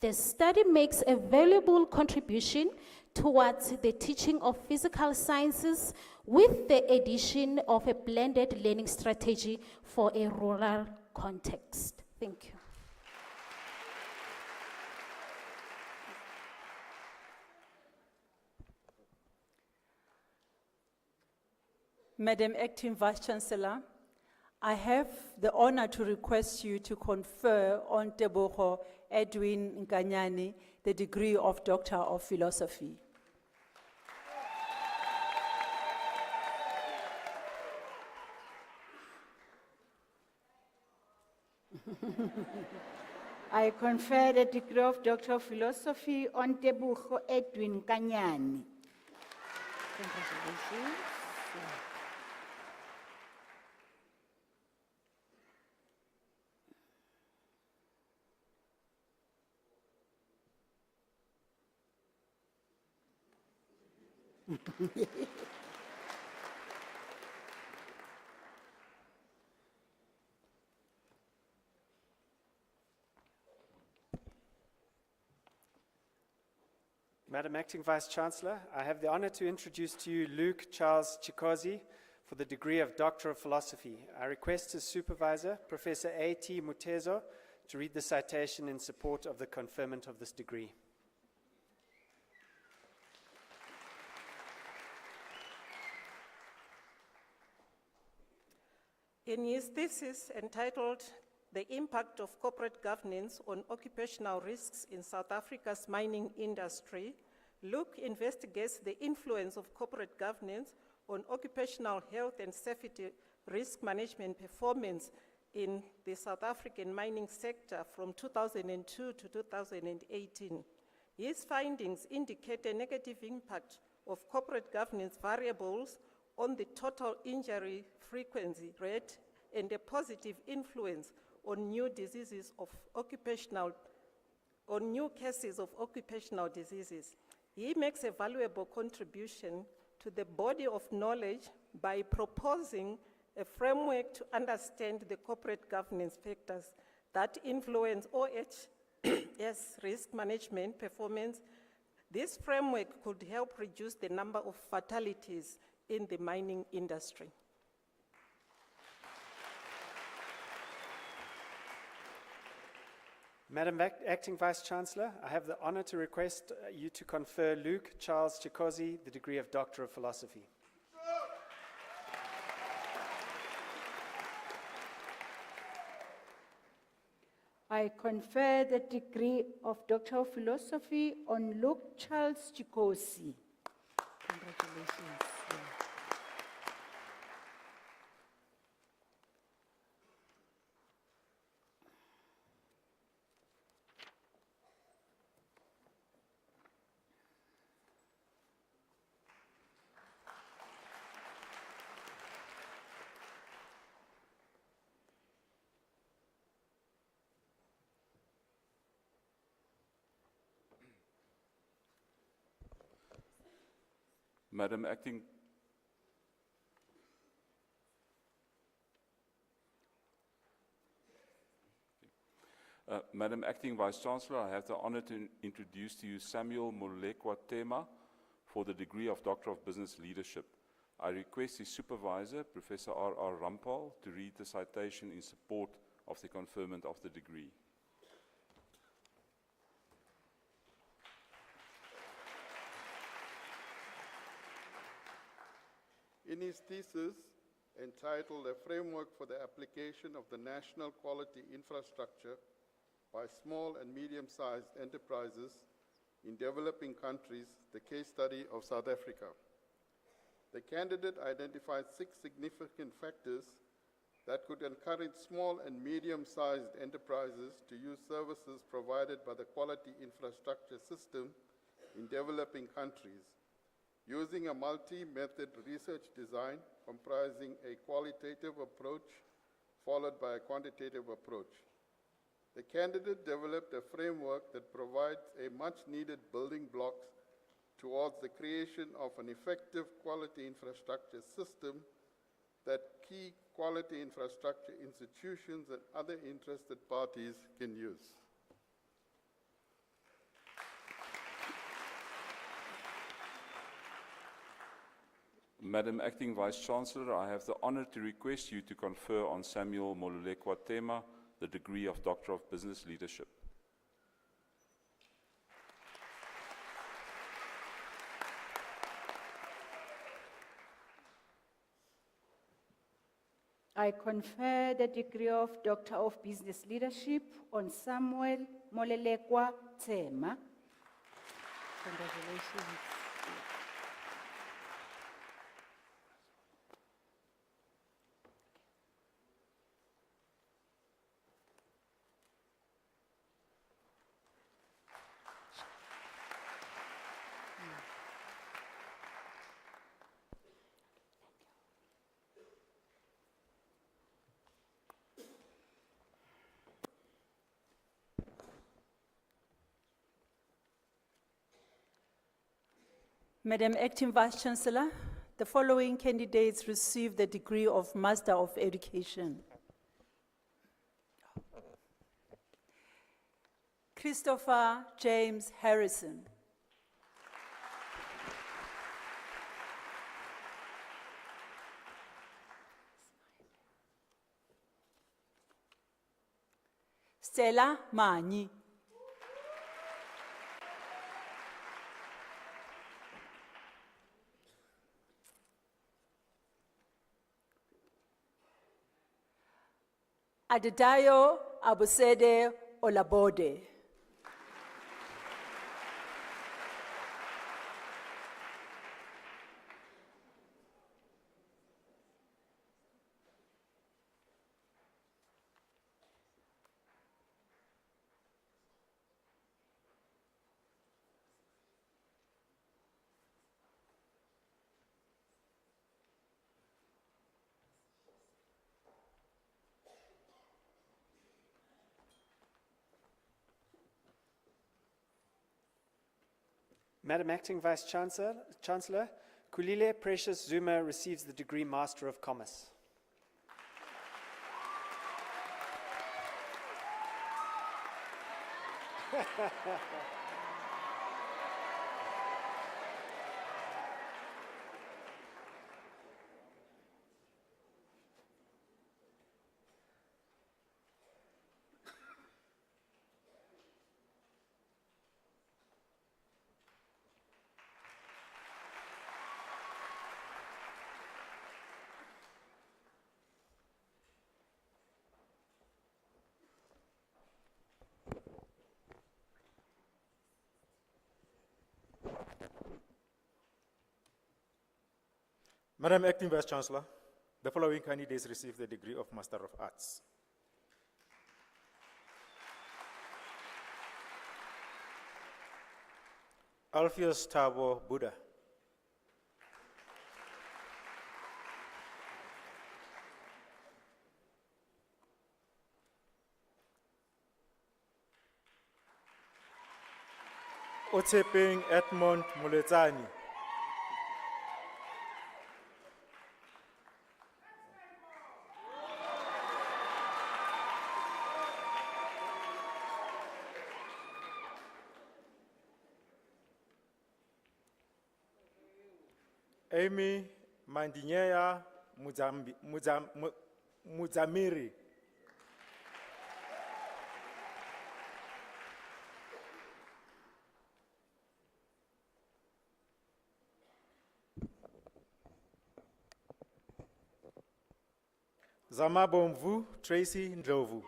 The study makes a valuable contribution towards the teaching of physical sciences with the addition of a blended learning strategy for a rural context. Thank you. Madam Acting Vice-Chancellor, I have the honor to request you to confer on Tebogo Edwin Nkanyane the degree of Doctor of Philosophy. I confer the degree of Doctor of Philosophy on Tebogo Edwin Nkanyane. Congratulations. Madam Acting Vice-Chancellor, I have the honor to introduce to you Luke Charles Chikozi for the degree of Doctor of Philosophy. I request his supervisor, Professor A.T. Mutezo, to read the citation in support of the conferment of this degree. In his thesis entitled The Impact of Corporate Governance on Occupational Risks in South Africa's Mining Industry, Luke investigates the influence of corporate governance on occupational health and safety risk management performance in the South African mining sector from 2002 to 2018. His findings indicate a negative impact of corporate governance variables on the total injury frequency rate and a positive influence on new cases of occupational diseases. He makes a valuable contribution to the body of knowledge by proposing a framework to understand the corporate governance factors that influence OHS risk management performance. This framework could help reduce the number of fatalities in the mining industry. Madam Acting Vice-Chancellor, I have the honor to request you to confer Luke Charles Chikozi the degree of Doctor of Philosophy. I confer the degree of Doctor of Philosophy on Luke Charles Chikosi. Congratulations. Madam Acting Madam Acting Vice-Chancellor, I have the honor to introduce to you Samuel Molekwa Tema for the degree of Doctor of Business Leadership. I request his supervisor, Professor R.R. Rampal, to read the citation in support of the conferment of the degree. In his thesis, entitled A Framework for the Application of the National Quality Infrastructure by Small and Medium-Sized Enterprises in Developing Countries, the case study of South Africa. The candidate identified 6 significant factors that could encourage small and medium-sized enterprises to use services provided by the quality infrastructure system in developing countries, using a multi-method research design comprising a qualitative approach followed by a quantitative approach. The candidate developed a framework that provides a much-needed building blocks towards the creation of an effective quality infrastructure system that key quality infrastructure institutions and other interested parties can use. Madam Acting Vice-Chancellor, I have the honor to request you to confer on Samuel Molekwa Tema the degree of Doctor of Business Leadership. I confer the degree of Doctor of Business Leadership on Samuel Molekwa Tema. Congratulations. Madam Acting Vice-Chancellor, the following candidates received the degree of Master of Education. Christopher James Harrison. Stella Mani. Adedayo Abusede Olabode. Madam Acting Vice-Chancellor, Kulile Precious Zuma receives the degree Master of Commerce. Madam Acting Vice-Chancellor, the following candidates received the degree of Master of Arts. Alpheus Tabo Buddha. Otepeng Edmond Muletsani. Amy Mandinyeya Muzamiri. Zamabomvu Tracy Ndlovu.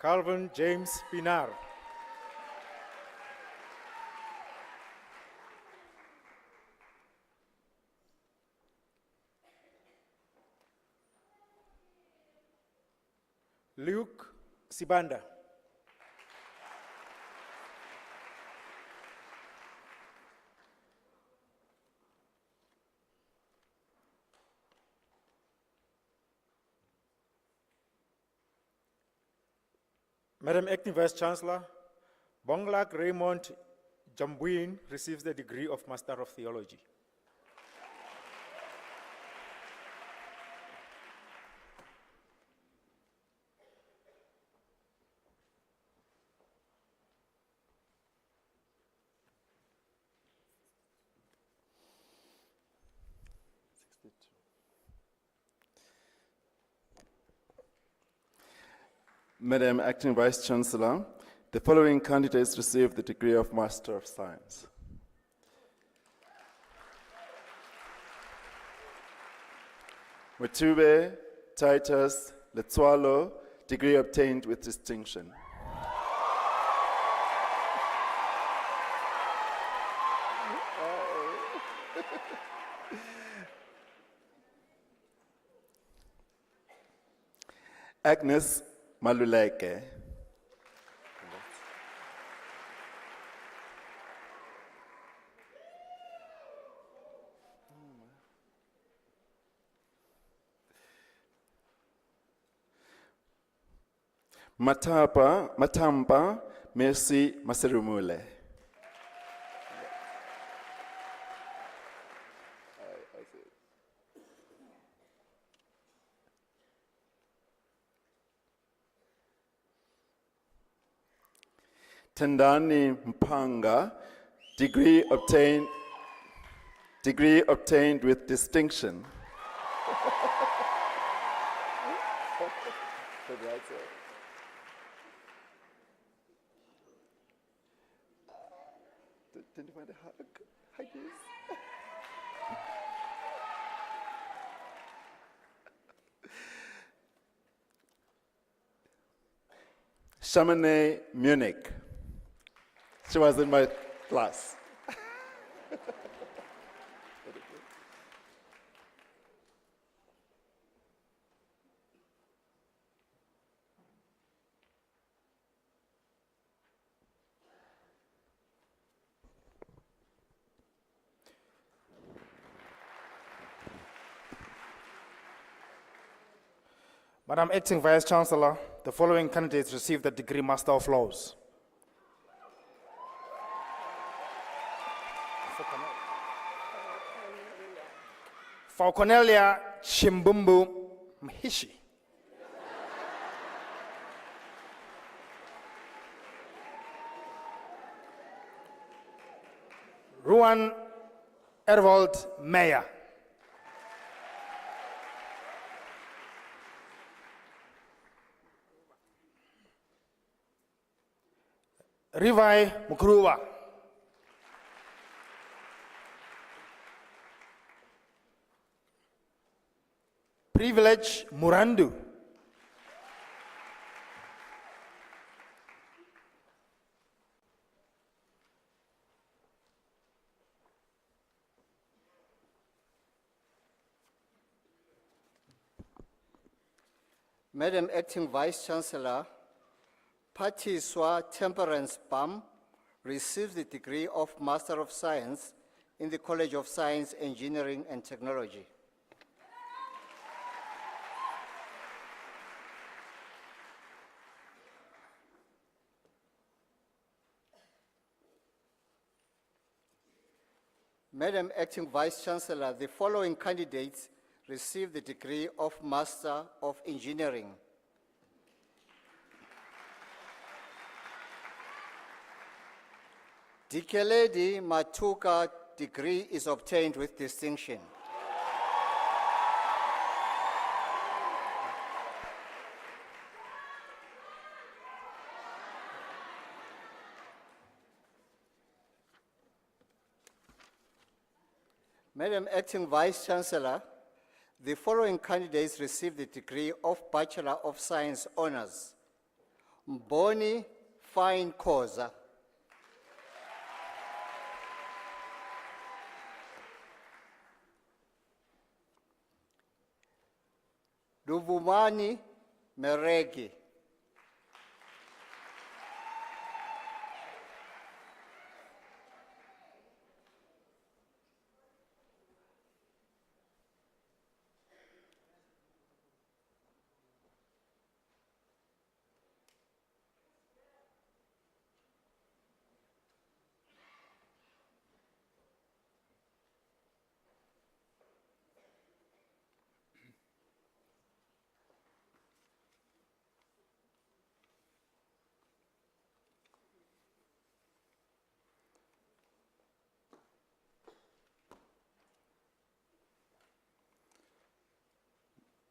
Calvin James Pinar. Luke Sibanda. Madam Acting Vice Chancellor, Bonglak Raymond Jambuin receives the degree of Master of Theology. Madam Acting Vice Chancellor, the following candidates received the degree of Master of Science. Mutube Titus Letswalo, degree obtained with distinction. Agnes Maluleke. Matampa Mercy Maserumule. Tendani Mpanga, degree obtained with distinction. Didn't you want a hug? Huggies? Shamane Munich. She was in my class. Madam Acting Vice Chancellor, the following candidates received the degree Master of Laws. For Cornelia Chimbumbu Mhishi. Ruan Ervold Meyer. Rivai Mukruwa. Privilege Murandu. Madam Acting Vice Chancellor, Patiswa Temperance Bam received the degree of Master of Science in the College of Science, Engineering and Technology. Madam Acting Vice Chancellor, the following candidates received the degree of Master of Engineering. Dikeledi Matuka degree is obtained with distinction. Madam Acting Vice Chancellor, the following candidates received the degree of Bachelor of Science Honours. Mboni Fine Koza. Duvumani Meregi.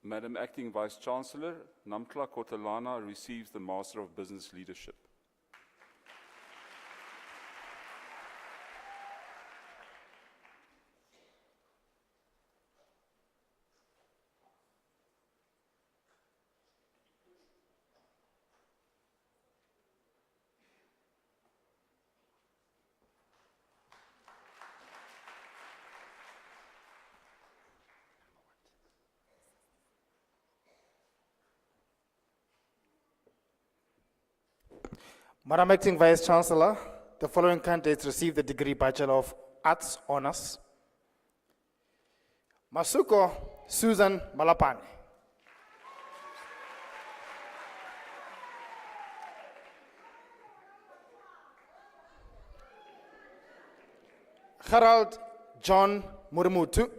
Madam Acting Vice Chancellor, Namtla Kotelana receives the Master of Business Leadership. Madam Acting Vice Chancellor, the following candidates received the degree Bachelor of Arts Honours. Masuko Susan Malapane. Harold John Murimutu.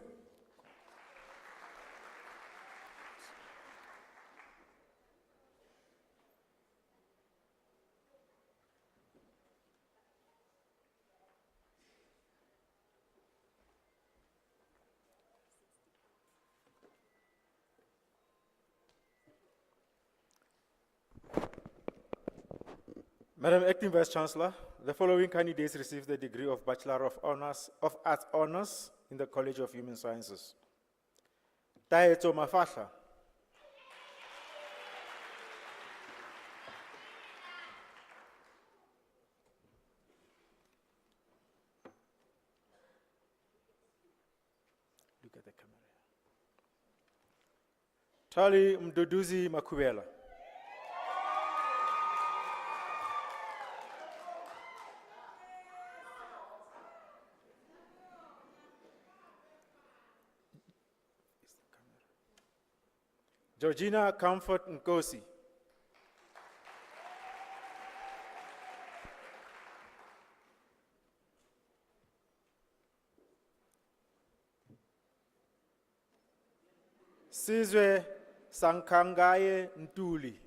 Madam Acting Vice Chancellor, the following candidates received the degree of Bachelor of Arts Honours in the College of Human Sciences. Taeto Mafahla. Look at the camera. Tali Mduduzi Makubela. Georgina Comfort Nkosi. Sizwe Sankangaye Ntuli.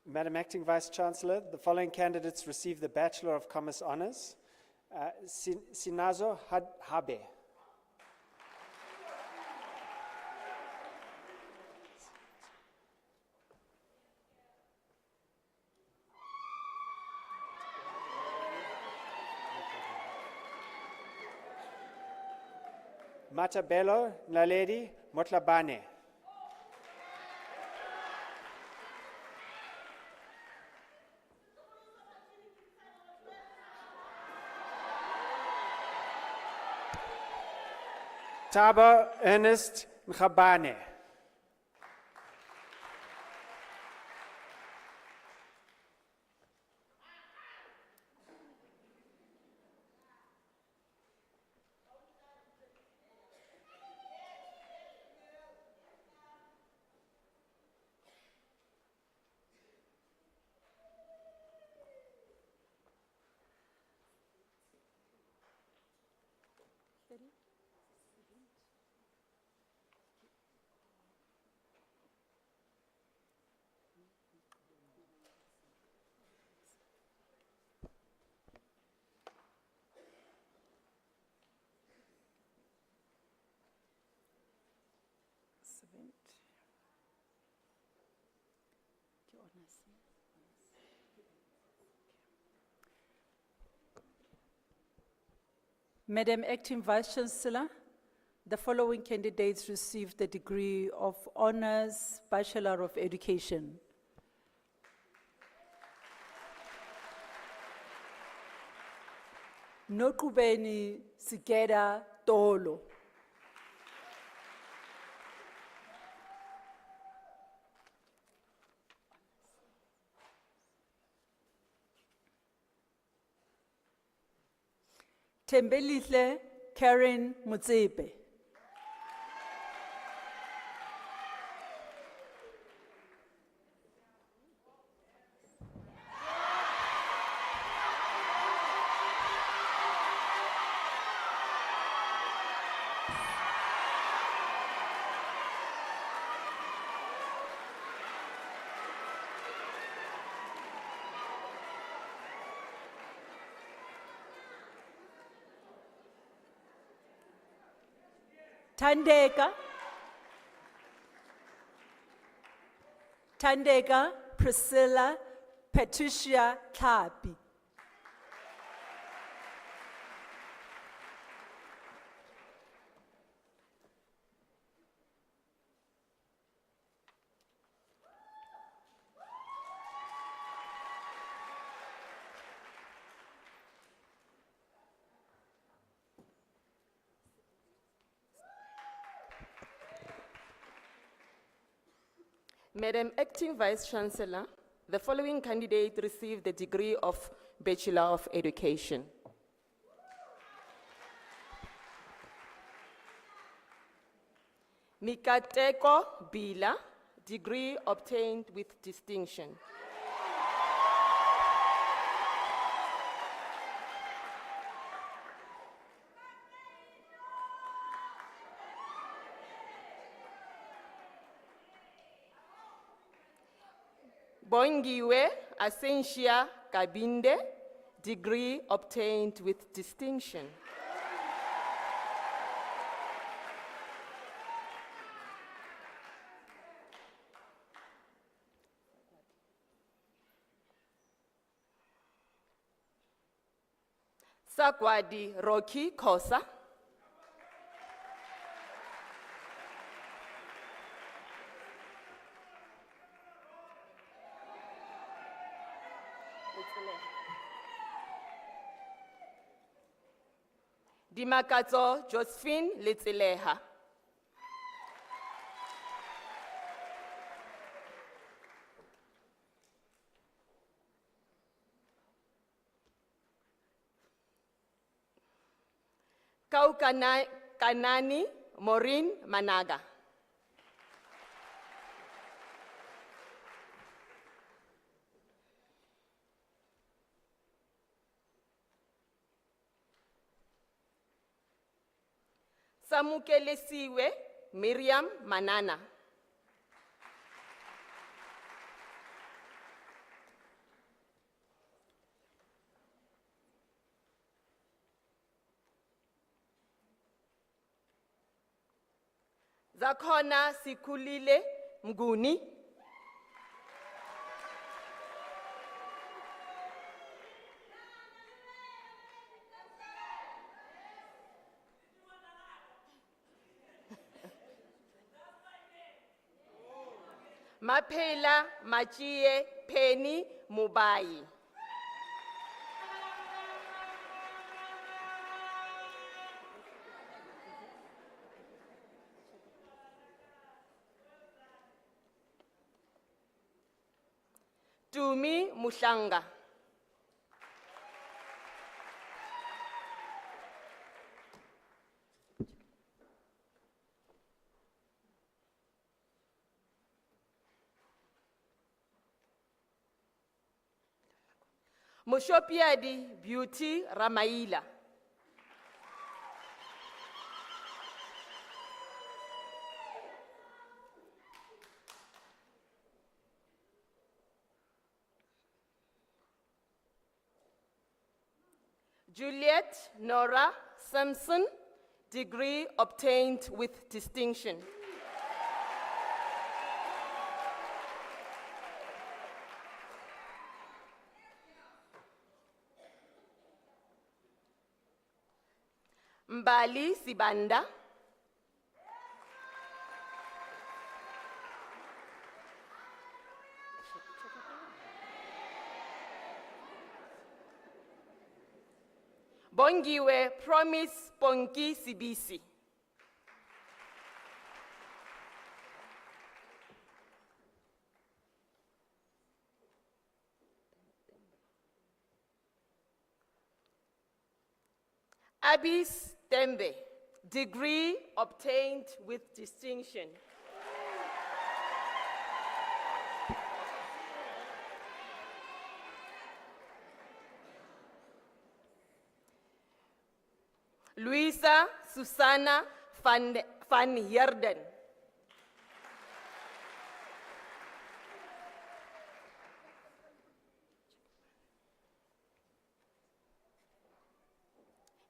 Madam Acting Vice Chancellor, the following candidates received the Bachelor of Commerce Honours. Sinazo Habe. Matabelo Naledi Motlabane. Taba Ernest Nkhabane. Madam Acting Vice Chancellor, the following candidates received the degree of Honours Bachelor of Education. Nokubeni Sigeda Tolo. Tembelihle Karen Mutsepe. Tandeka Priscilla Patricia Tlapi. Madam Acting Vice Chancellor, the following candidate received the degree of Bachelor of Education. Mikateko Bila, degree obtained with distinction. Bongiwe Asensia Kabinde, degree obtained with distinction. Sakwadi Rocky Kosa. Dimakato Josephine Leteleha. Kanani Maureen Managa. Samukelesiwe Miriam Manana. Zakhona Sikulile Mguni. Mapela Machie Penny Mubai. Tumi Mushanga. Moshopiadi Beauty Ramaila. Juliet Nora Sampson, degree obtained with distinction. Mbali Sibanda, Bongiwe Promise Ponki Sibisi. Abis Tembe, degree obtained with distinction. Luisa Susanna van Heerden.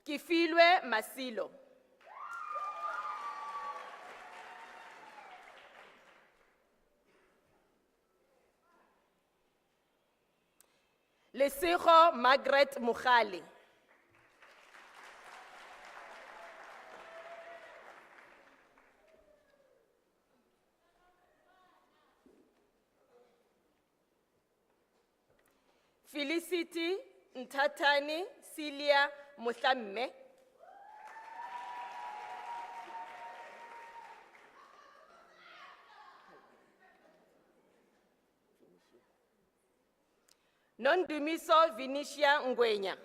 Kifilwe Masilo. Lesego Margaret Mukhali. Felicity Ntatani Celia Mutlamme. Nondumiso Vinicia Ngwenya.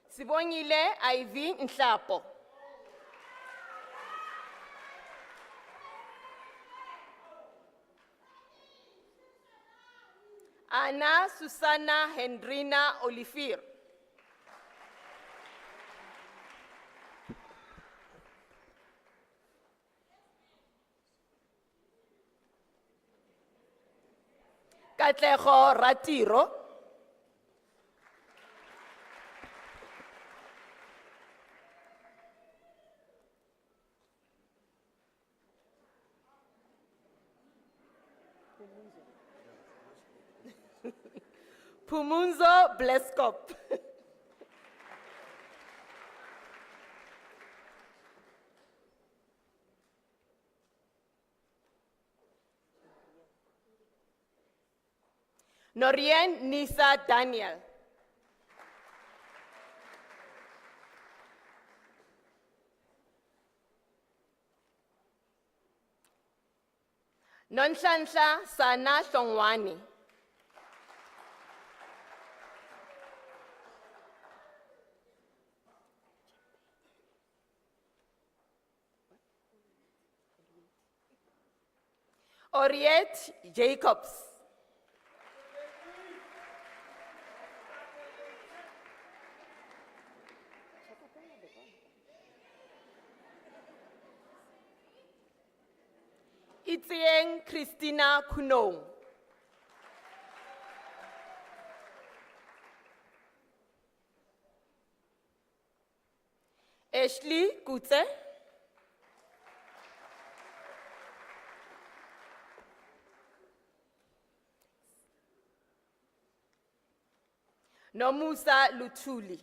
Sibongile Ivy Nhlapo. Anna Susanna Hendrina Olivier. Katlego Ratiro. Pumunzo Bleskop. Norien Nisa Daniel. Nonhlanhla Sana Shongwani. Oriette Jacobs. Itieng Christina Kuno. Ashley Kutse. Nomusa Lutuli.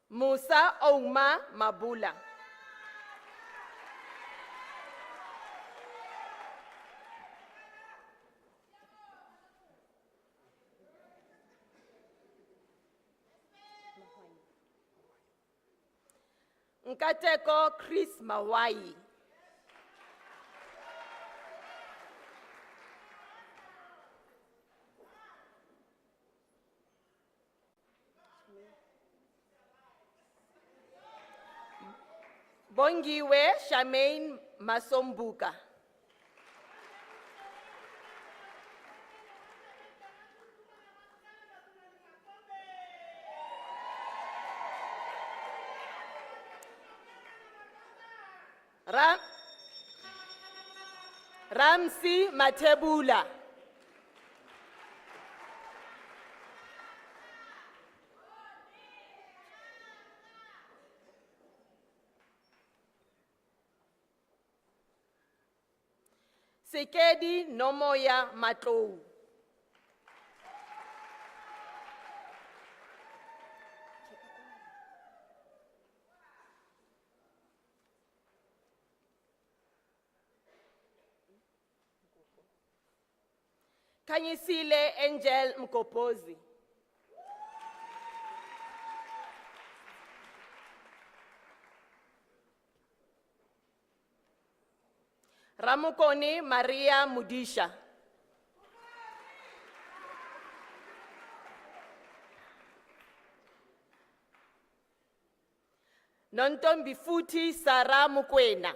Musa Ouma Mabula. Nkateko Chris Mawai. Bongiwe Charmaine Masombuka. Ramsi Matebula. Sekedi Nomoya Matlou. Kanyisile Angel Mkopozi. Ramukoni Maria Mudisha. Nontombi Futhi Sara Mukwena.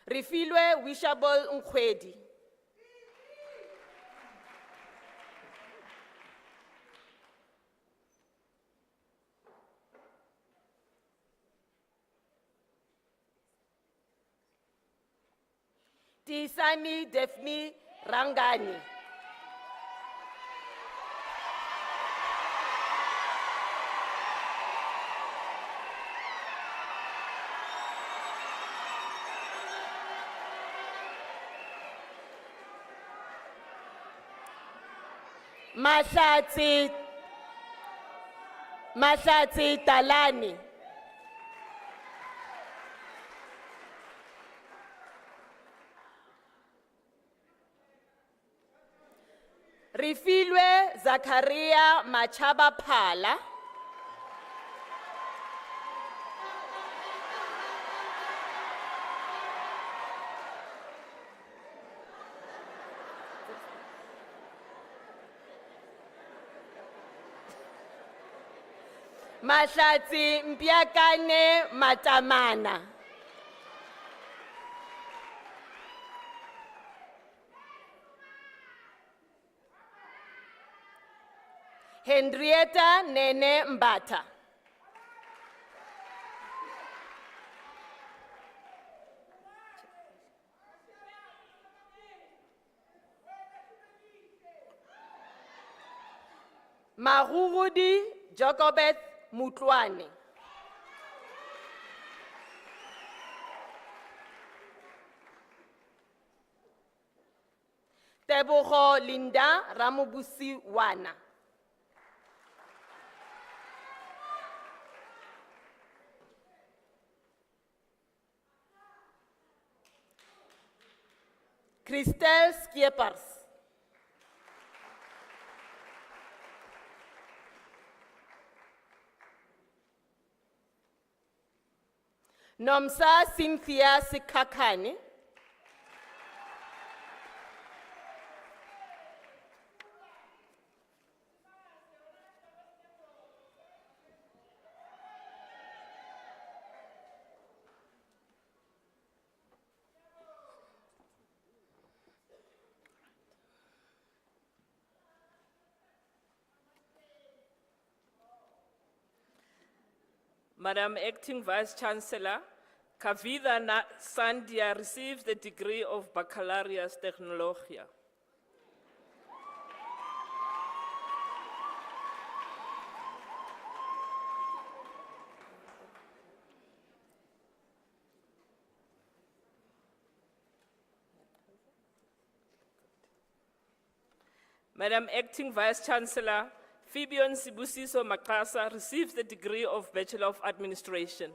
Rifilwe Wishabol Nkwedi. Tisani Defni Rangani. Mahlatsi Talani. Rifilwe Zakaria Machaba Phala. Mahlatsi Mpiakane Matamana. Henrietta Nene Mbata. Mahurudi Jacobeth Mutlwane. Tebogo Linda Ramubusi Wana. Christelle Skiepers. Nomsa Cynthia Sikakani. Madam Acting Vice Chancellor, Kavitha Sandhya receives the degree of Baccalaureus Technologia. Madam Acting Vice Chancellor, Fibion Sibusiso Makasa receives the degree of Bachelor of Administration.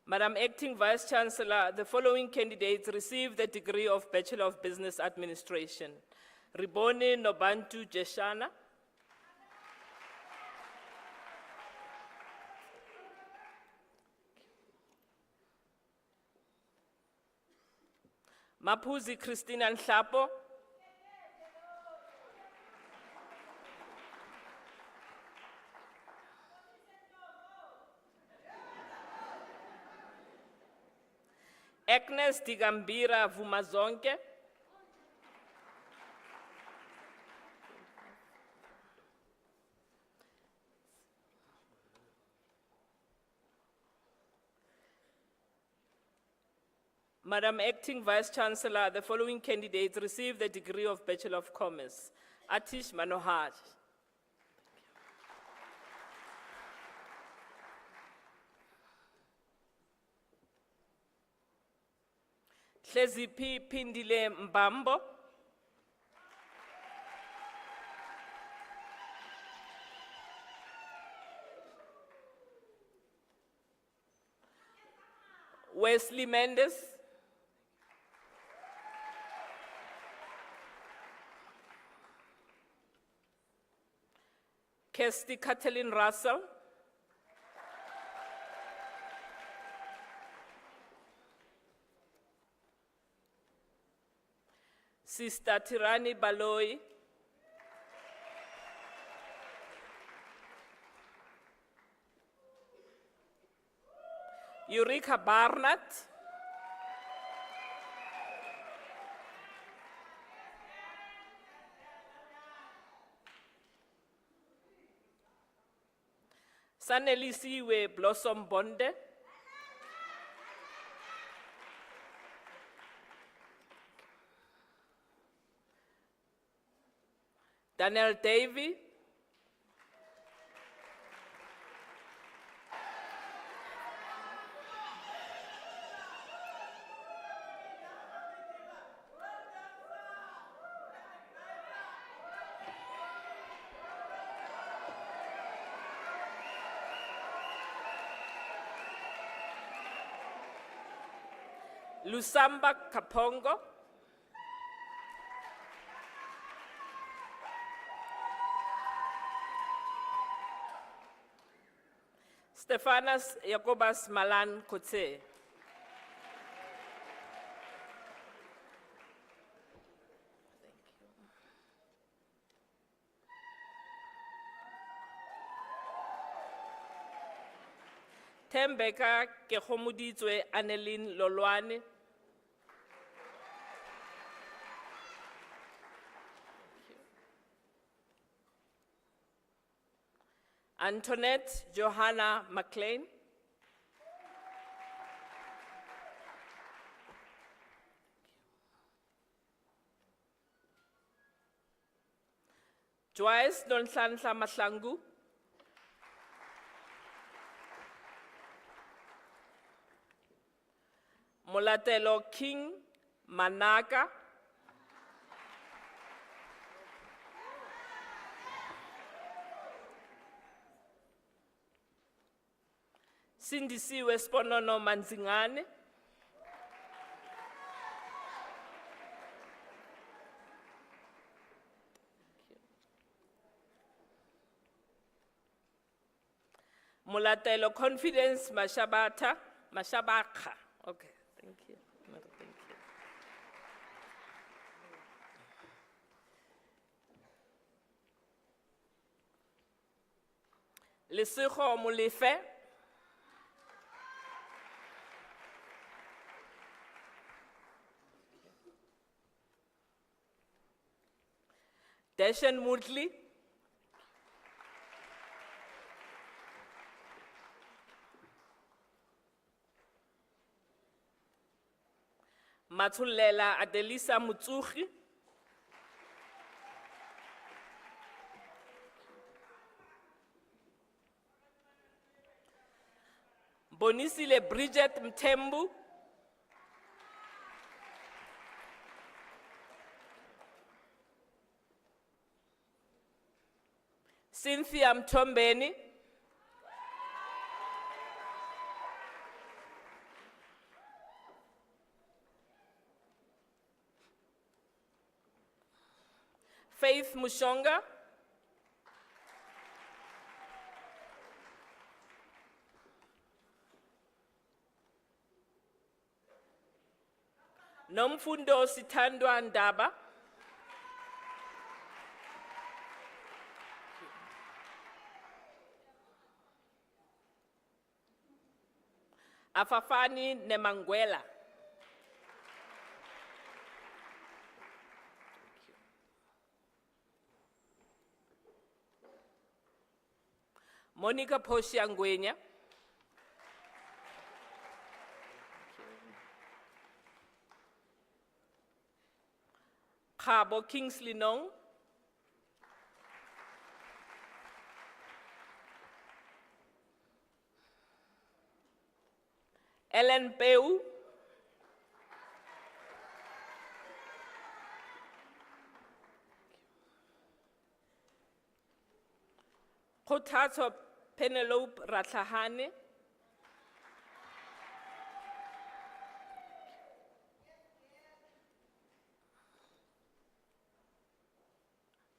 Madam Acting Vice Chancellor, the following candidates receive the degree of Bachelor of Business Administration. Ribone Nobantu Jeshana. Mapuzi Christina Nhlapo. Agnes Digambira Vumazonke. Madam Acting Vice Chancellor, the following candidates received the degree of Bachelor of Commerce. Atish Manohar. Hleziphi Pindile Mbambo. Wesley Mendes. Kirsty Kathleen Russell. Sister Tirani Baloi. Eureka Barnett. Sanelisiwe Blossom Bonde. Daniel Davy. Lusamba Kapongo. Stephanas Jacobus Malan Kotse. Tembeka Kehomudizwe Annelin Lolwane. Antoinette Johanna McLean. Joyce Nonhlanhla Mahlangu. Molatelo King Manaka. Sindisiwe Sponono Manzingane. Molatelo Confidence Mashabata. Mashabaka. Okay, thank you. No, thank you. Lesego Molefe. Dashan Mutli. Matulela Adelisa Mutsuchi. Bonisile Bridget Mtembu. Cynthia Mtombeni. Faith Mushonga. Nomfundo Sithandwa Ndaba. Afafani Nemangwela. Monica Poshiangwenya. Thabo Kingsley Nong. Ellen Peu. Kgothatso Penelope Ratlhahane.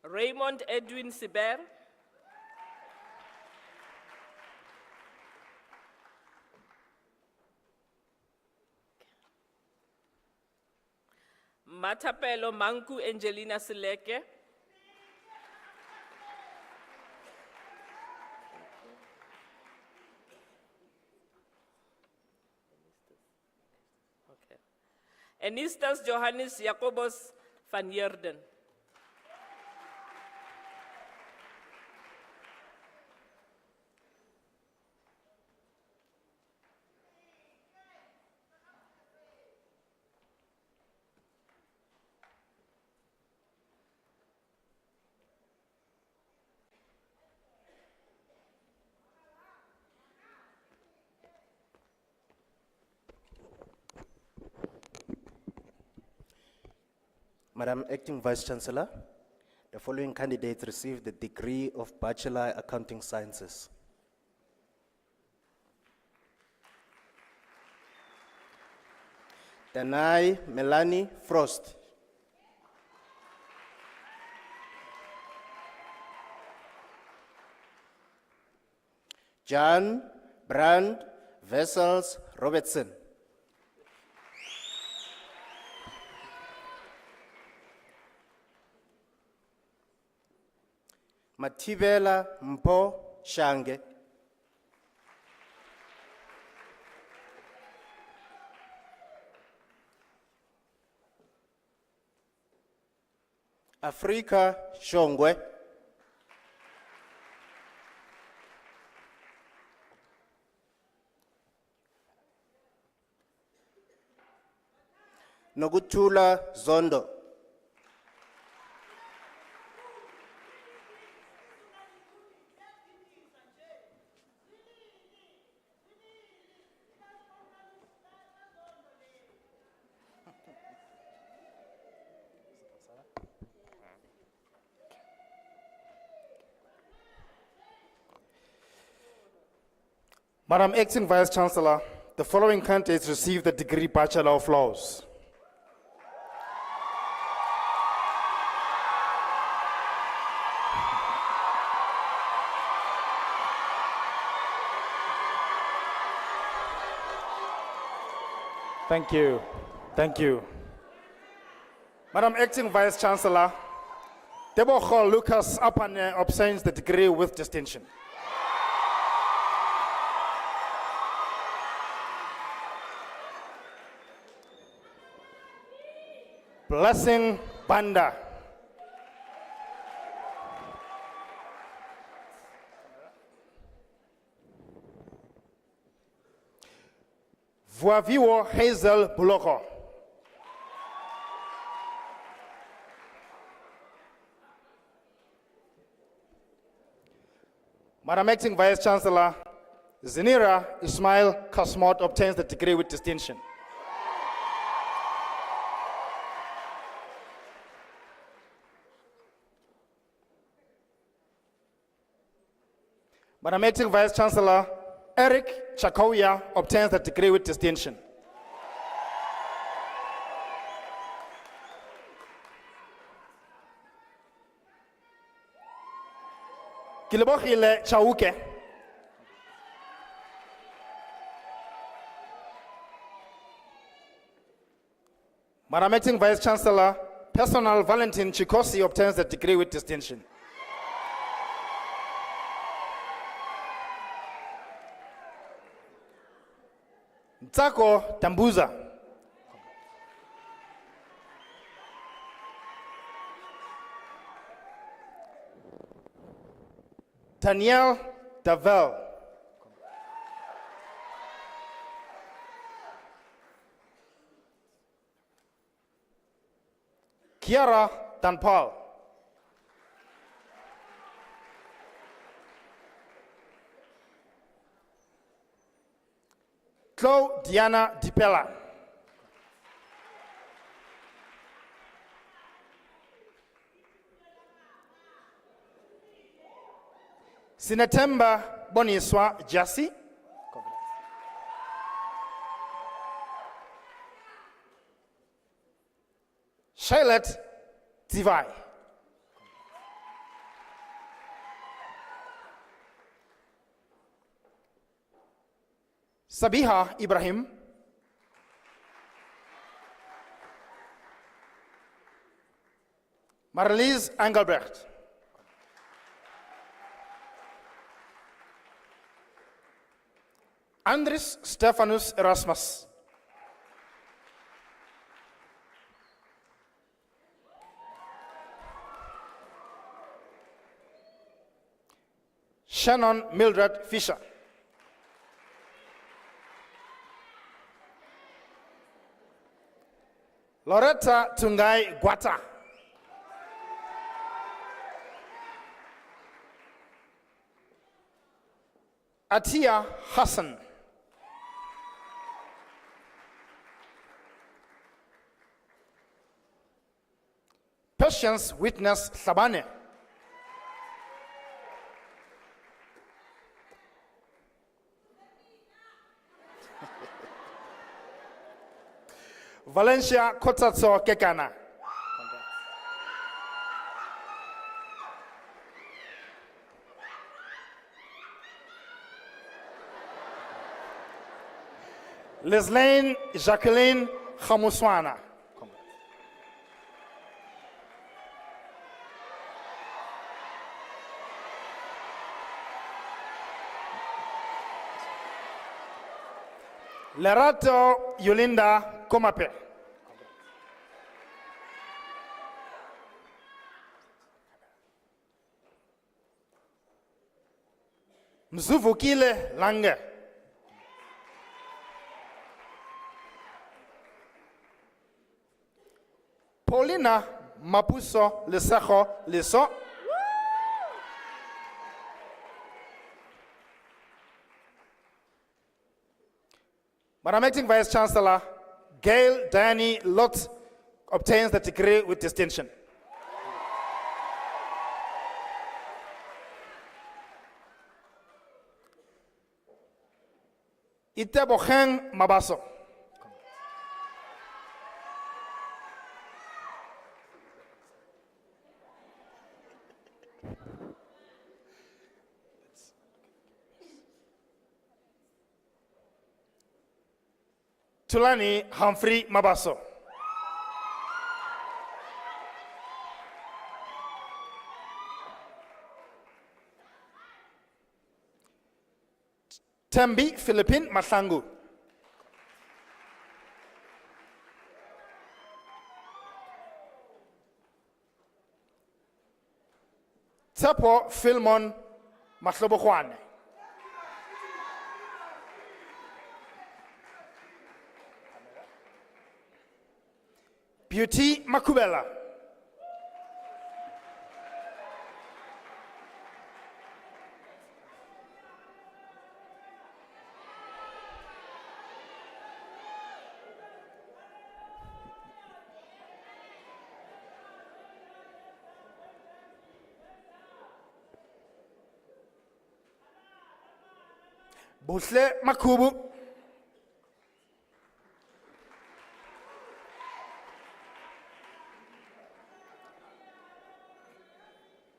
Raymond Edwin Siber. Matapelo Manku Angelina Seleke. Okay. Enistas Johannes Jacobus van Heerden. Madam Acting Vice Chancellor, the following candidates received the degree of Bachelor Accounting Sciences. Danai Melanie Frost. John Brand Vessels Robertson. Matibela Mpo Shange. Afrika Shongwe. Nogutula Zondo. Madam Acting Vice Chancellor, the following candidates received the degree Bachelor of Laws. Thank you. Thank you. Madam Acting Vice Chancellor, Debocho Lucas Apane obtains the degree with distinction. Blessing Banda. Vuaviwo Hazel Buloko. Madam Acting Vice Chancellor, Zinira Ismail Kasmot obtains the degree with distinction. Madam Acting Vice Chancellor, Eric Chakoya obtains the degree with distinction. Kilebohile Chauke. Madam Acting Vice Chancellor, Personal Valentin Chikosi obtains the degree with distinction. Ntsako Tambuza. Danielle Davel. Kiara Dan Paul. Chloe Diana Dipela. Sinetemba Boniswa Jasi. Charlotte Tivai. Sabiha Ibrahim. Marlies Engelbrecht. Andres Stephanus Erasmus. Shannon Mildred Fisher. Loretta Tungai Guata. Atia Hassan. Patience Witness Sabane. Valencia Kotatso Kekana. Leslaine Jacqueline Khamuswana. Lerato Yolinda Komape. Mzuvukile Lange. Paulina Mapuso Lesejo Leso. Madam Acting Vice Chancellor, Gail Diane Lott obtains the degree with distinction. Iteboheng Mabaso. Tulani Humphrey Mabaso. Tembi Philippine Masangu. Tsepo Philmon Maslobohwane. Beauty Makubela. Busle Makubu.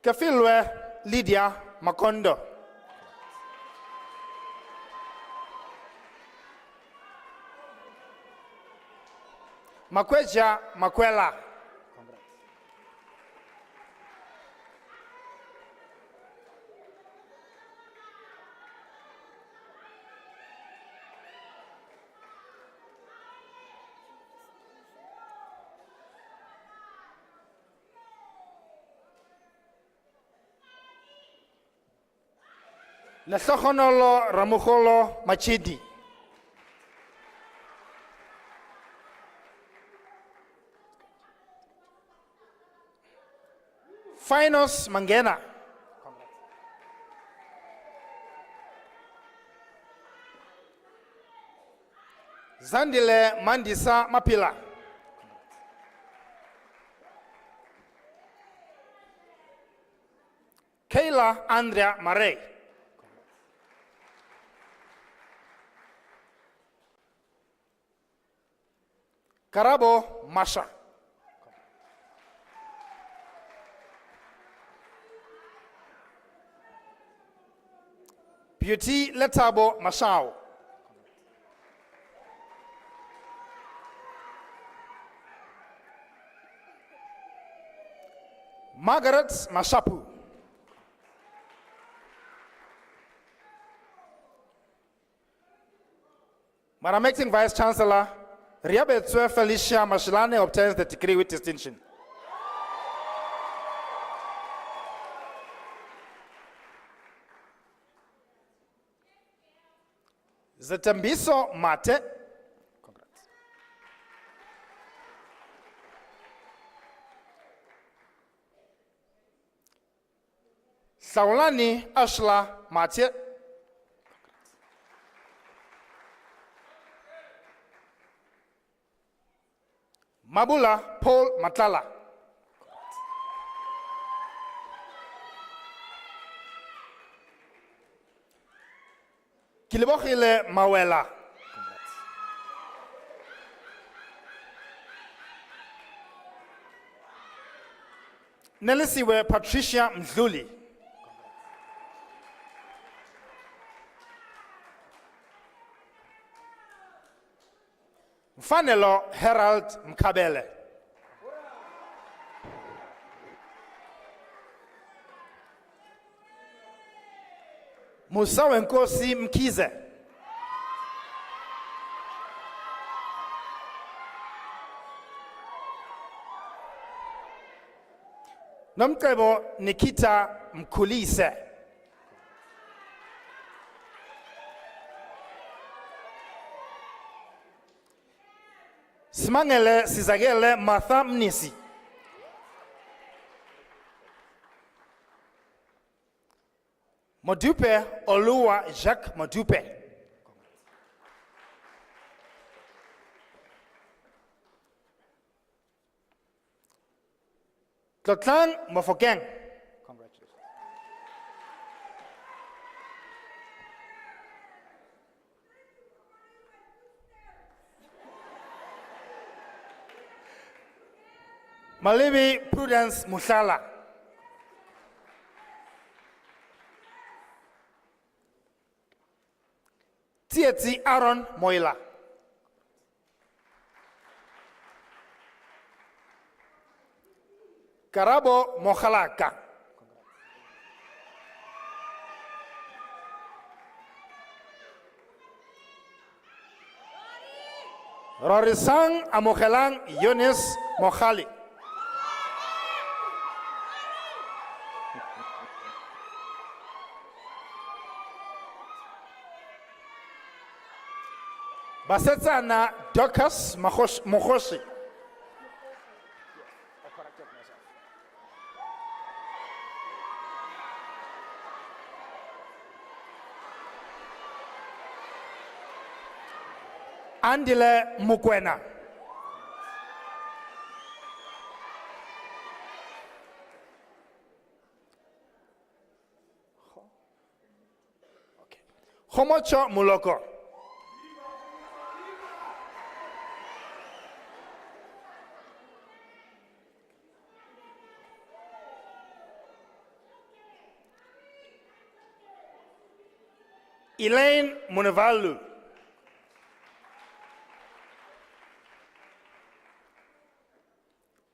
Kafilwe Lydia Makondo. Makweja Makwela. Lesohonolo Ramuholo Machidi. Finos Mangena. Zandile Mandisa Mapila. Kayla Andrea Marais. Karabo Masha. Beauty Letabo Mashao. Margaret Mashapu. Madam Acting Vice Chancellor, Riabetswe Felicia Mashilane obtains the degree with distinction. Zetembiso Mate. Congrats. Saulani Ashla Mate. Mabula Paul Matala. Kilibokhile Mawela. Nelisiwe Patricia Mzuli. Mfanelo Herald Mkabele. Musa Wenkosi Mkize. Nomkebo Nikita Mkulise. Smangele Sizagele Martha Mnisi. Modupe Oluwa Jacques Modupe. Tlotlang Mofokeng. Congratulations. Malibi Prudence Mushala. Tieti Aaron Moila. Karabo Mokhalaka. Rorisang Amokhelang Yunis Mokhali. Basetsana Dokas Mokoshi. Andile Mukwena. Homocho Muloko. Elaine Munevalu.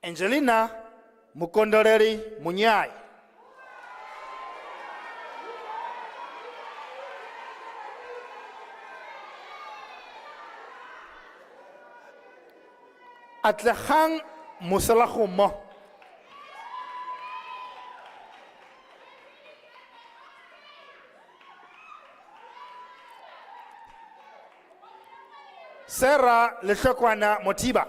Angelina Mukondoreri Munyai. Atlehang Musalahumo. Sarah Leshokwana Motiba.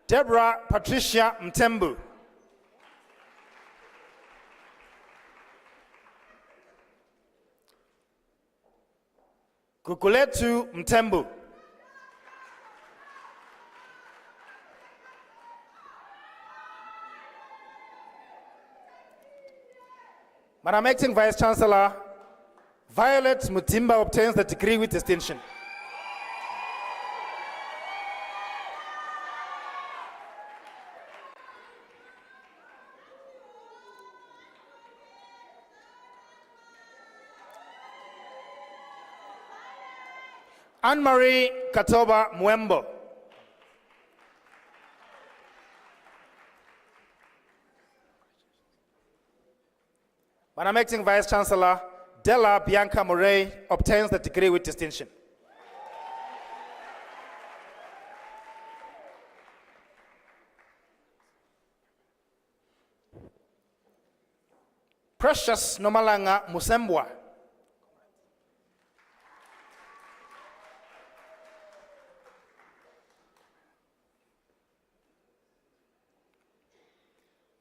Deborah Patricia Mtembu. Kukuletu Mtembu. Madam Acting Vice Chancellor, Violet Mutimba obtains the degree with distinction. Anne-Marie Katoba Mwembo. Madam Acting Vice Chancellor, Della Bianca Murray obtains the degree with distinction. Precious Nomalanga Musembwa.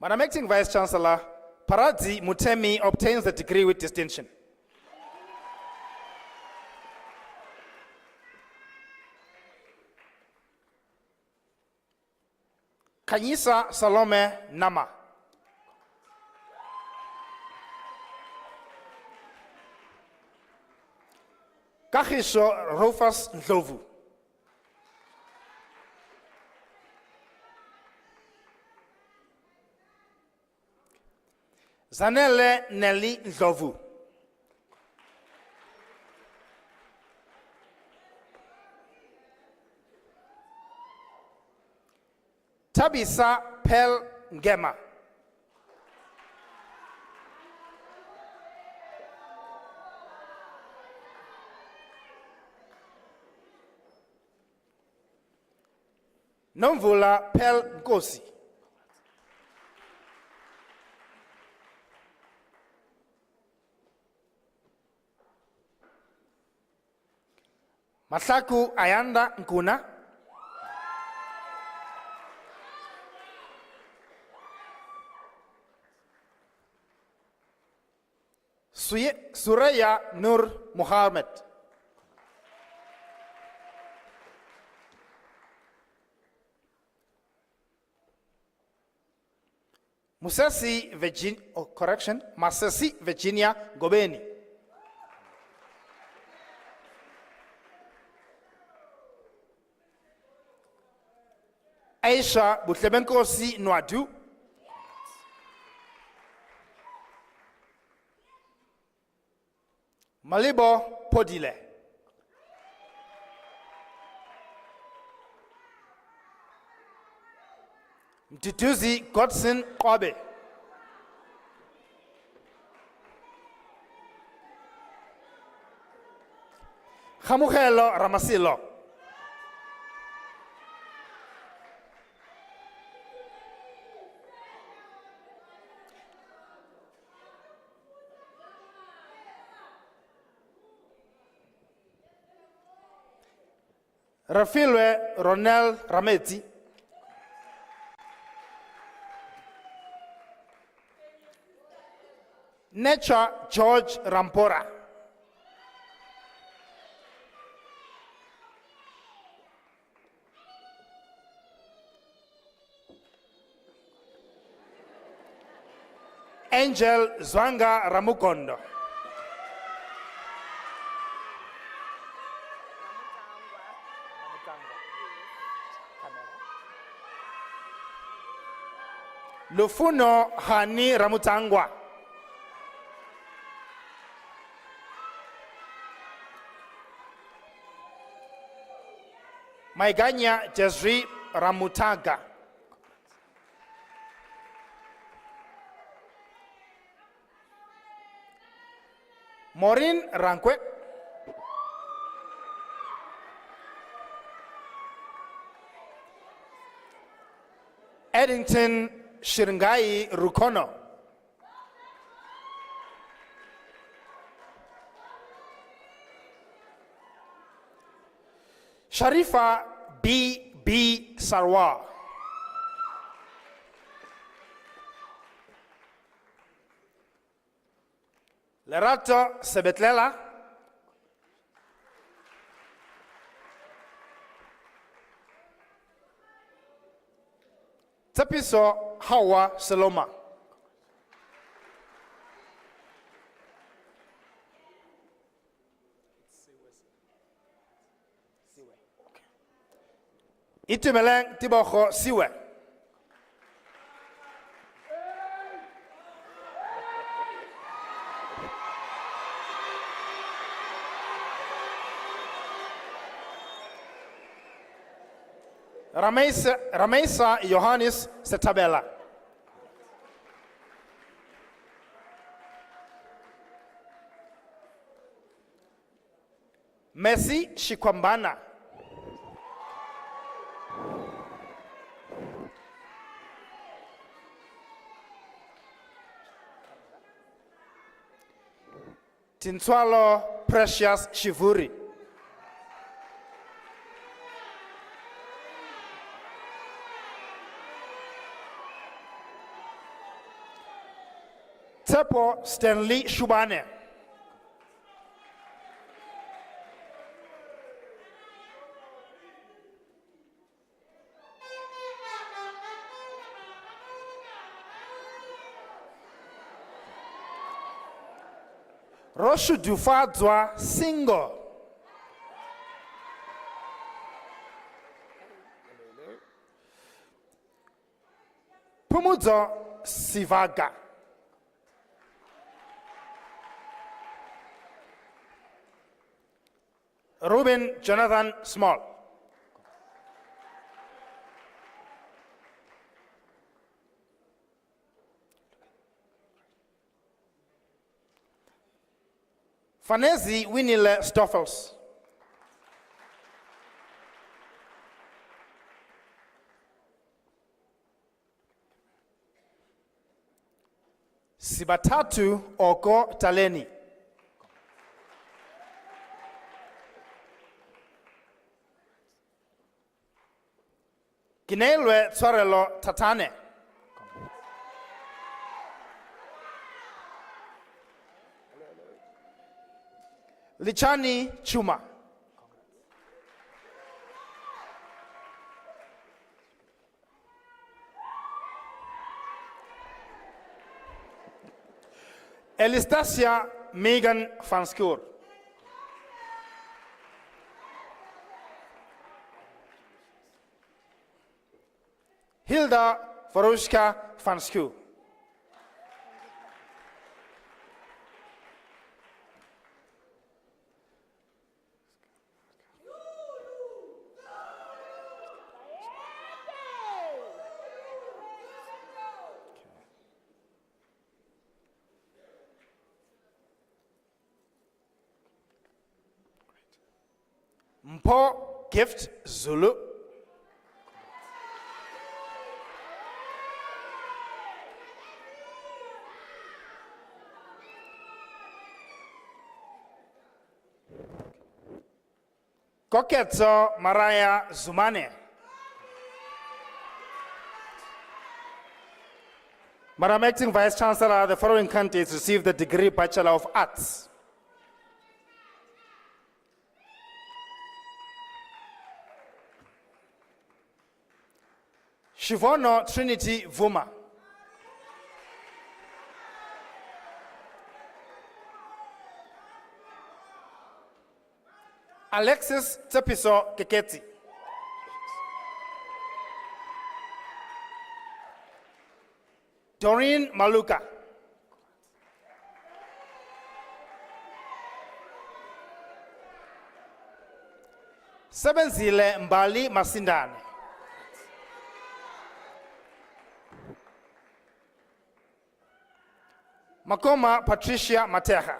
Madam Acting Vice Chancellor, Paradzi Mutemi obtains the degree with distinction. Kanyisa Salome Nama. Kahisho Rufus Ndlovu. Zanele Nelly Ndlovu. Tabisa Pel Ngema. Nomvula Pel Nkosi. Masaku Ayanda Nkuna. Suraya Nur Muhammad. Masasi Virginia Gobeni. Aisha Butlebenkosi Nwadu. Malibo Podile. Mtituzi Godson Kobe. Khamugelo Ramasilo. Rafilwe Ronel Rameti. Nature George Rampora. Angel Zwanga Ramukondo. Lufuno Hani Ramutangwa. Maiganya Jesri Ramutaga. Maureen Rankwe. Eddington Shiringai Rukono. Sharifa B. Sarwar. Lerato Sebetlela. Tsepiso Hawa Seloma. Itumeleng Tibocho Siwe. Ramesa Johannes Setabela. Messi Shikwambana. Tinswalo Precious Shivuri. Tepo Stanley Shubane. Roshu Dufadzwa Single. Pumudzo Sivaga. Ruben Jonathan Small. Fanezi Winile Stoffels. Sibatatu Oko Taleni. Ginelwe Tsorelo Tatane. Lichani Chuma. Elistasia Megan van Schuur. Hilda Varushka van Schuur. Mpo Gift Zulu. Koketso Mariah Zumane. Madam Acting Vice Chancellor, the following candidates received the degree Bachelor of Arts. Shivono Trinity Vuma. Alexis Tsepiso Keketi. Doreen Maluka. Sebenzile Mbali Masindane. Makoma Patricia Mateja.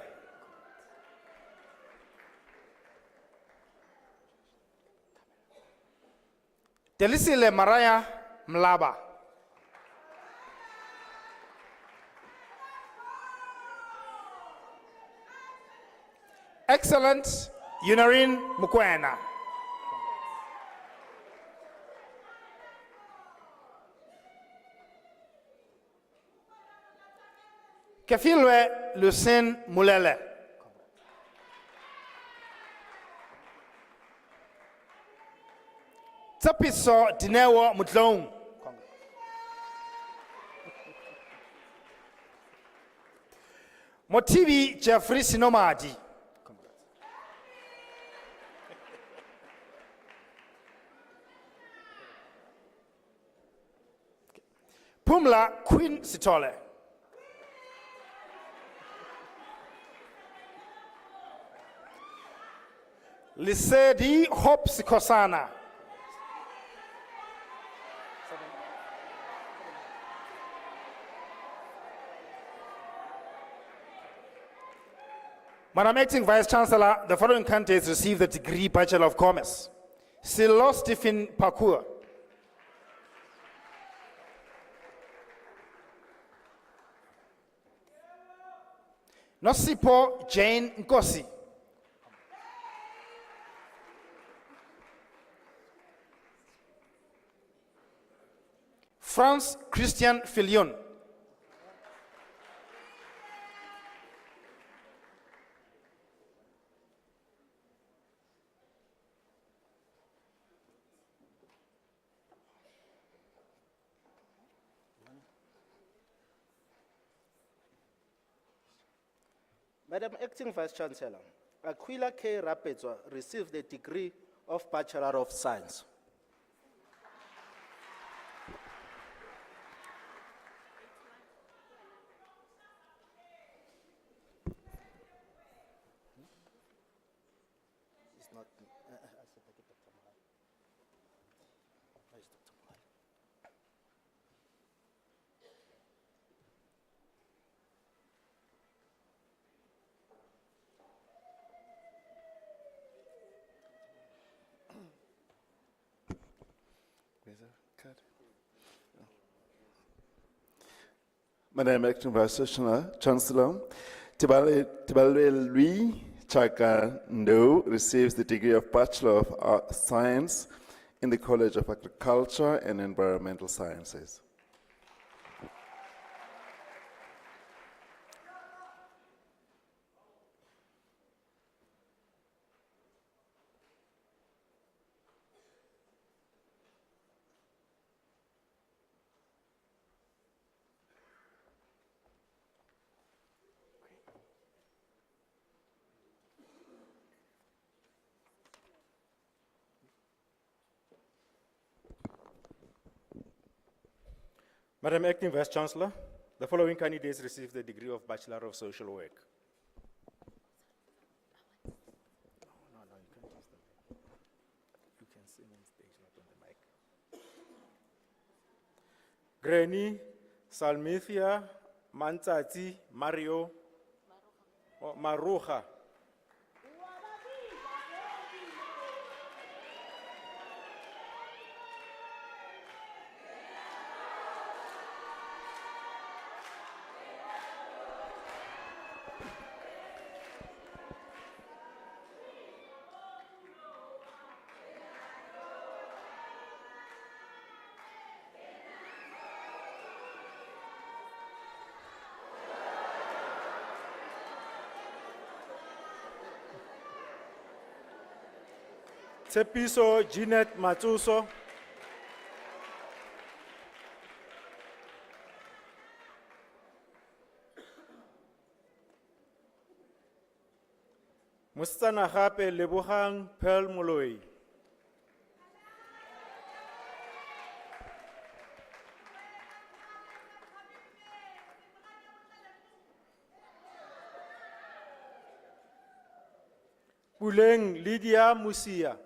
Delisile Maraya Mlaba. Excellent Unarin Mukwena. Kefilwe Lucien Mulele. Tsapiso Dinewo Mutlong. Motivi Jeffrey Sinomadi. Pumla Queen Sitole. Lisedi Hope Sikosana. Madam Acting Vice Chancellor, the following candidates received the degree Bachelor of Commerce. Silo Stephen Pakur. Nosipo Jane Nkosi. Franz Christian Filion. Madam Acting Vice Chancellor, Aquila K. Rapedzwa received the degree of Bachelor of Science. It's not, I said Dr. Mahal. Where is Dr. Mahal? Madam Acting Vice Chancellor, Tibalwe Lui Chaka Ndo receives the degree of Bachelor of Science in the College of Agriculture and Environmental Sciences. Madam Acting Vice Chancellor, the following candidates received the degree of Bachelor of Social Work. No, you can't use the mic. You can sing on stage, not on the mic. Granny Salmithia Mantsatsi Mario Maruja. Tsepiso Jeanette Matsuso. Mosetsana gape Lebogang Pearl Moloi. Puleng Lydia Musia.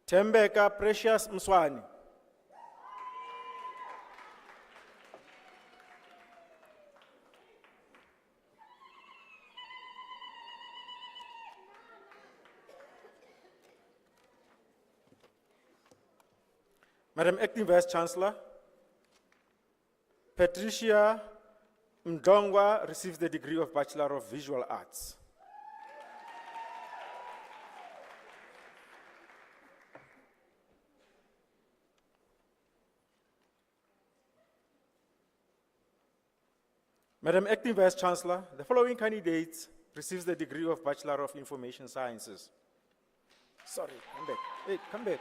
Tembeka Precious Mswani. Madam Acting Vice Chancellor, Patricia Mdongwa receives the degree of Bachelor of Visual Arts. Madam Acting Vice Chancellor, the following candidates receives the degree of Bachelor of Information Sciences. Sorry, come back. Hey, come back.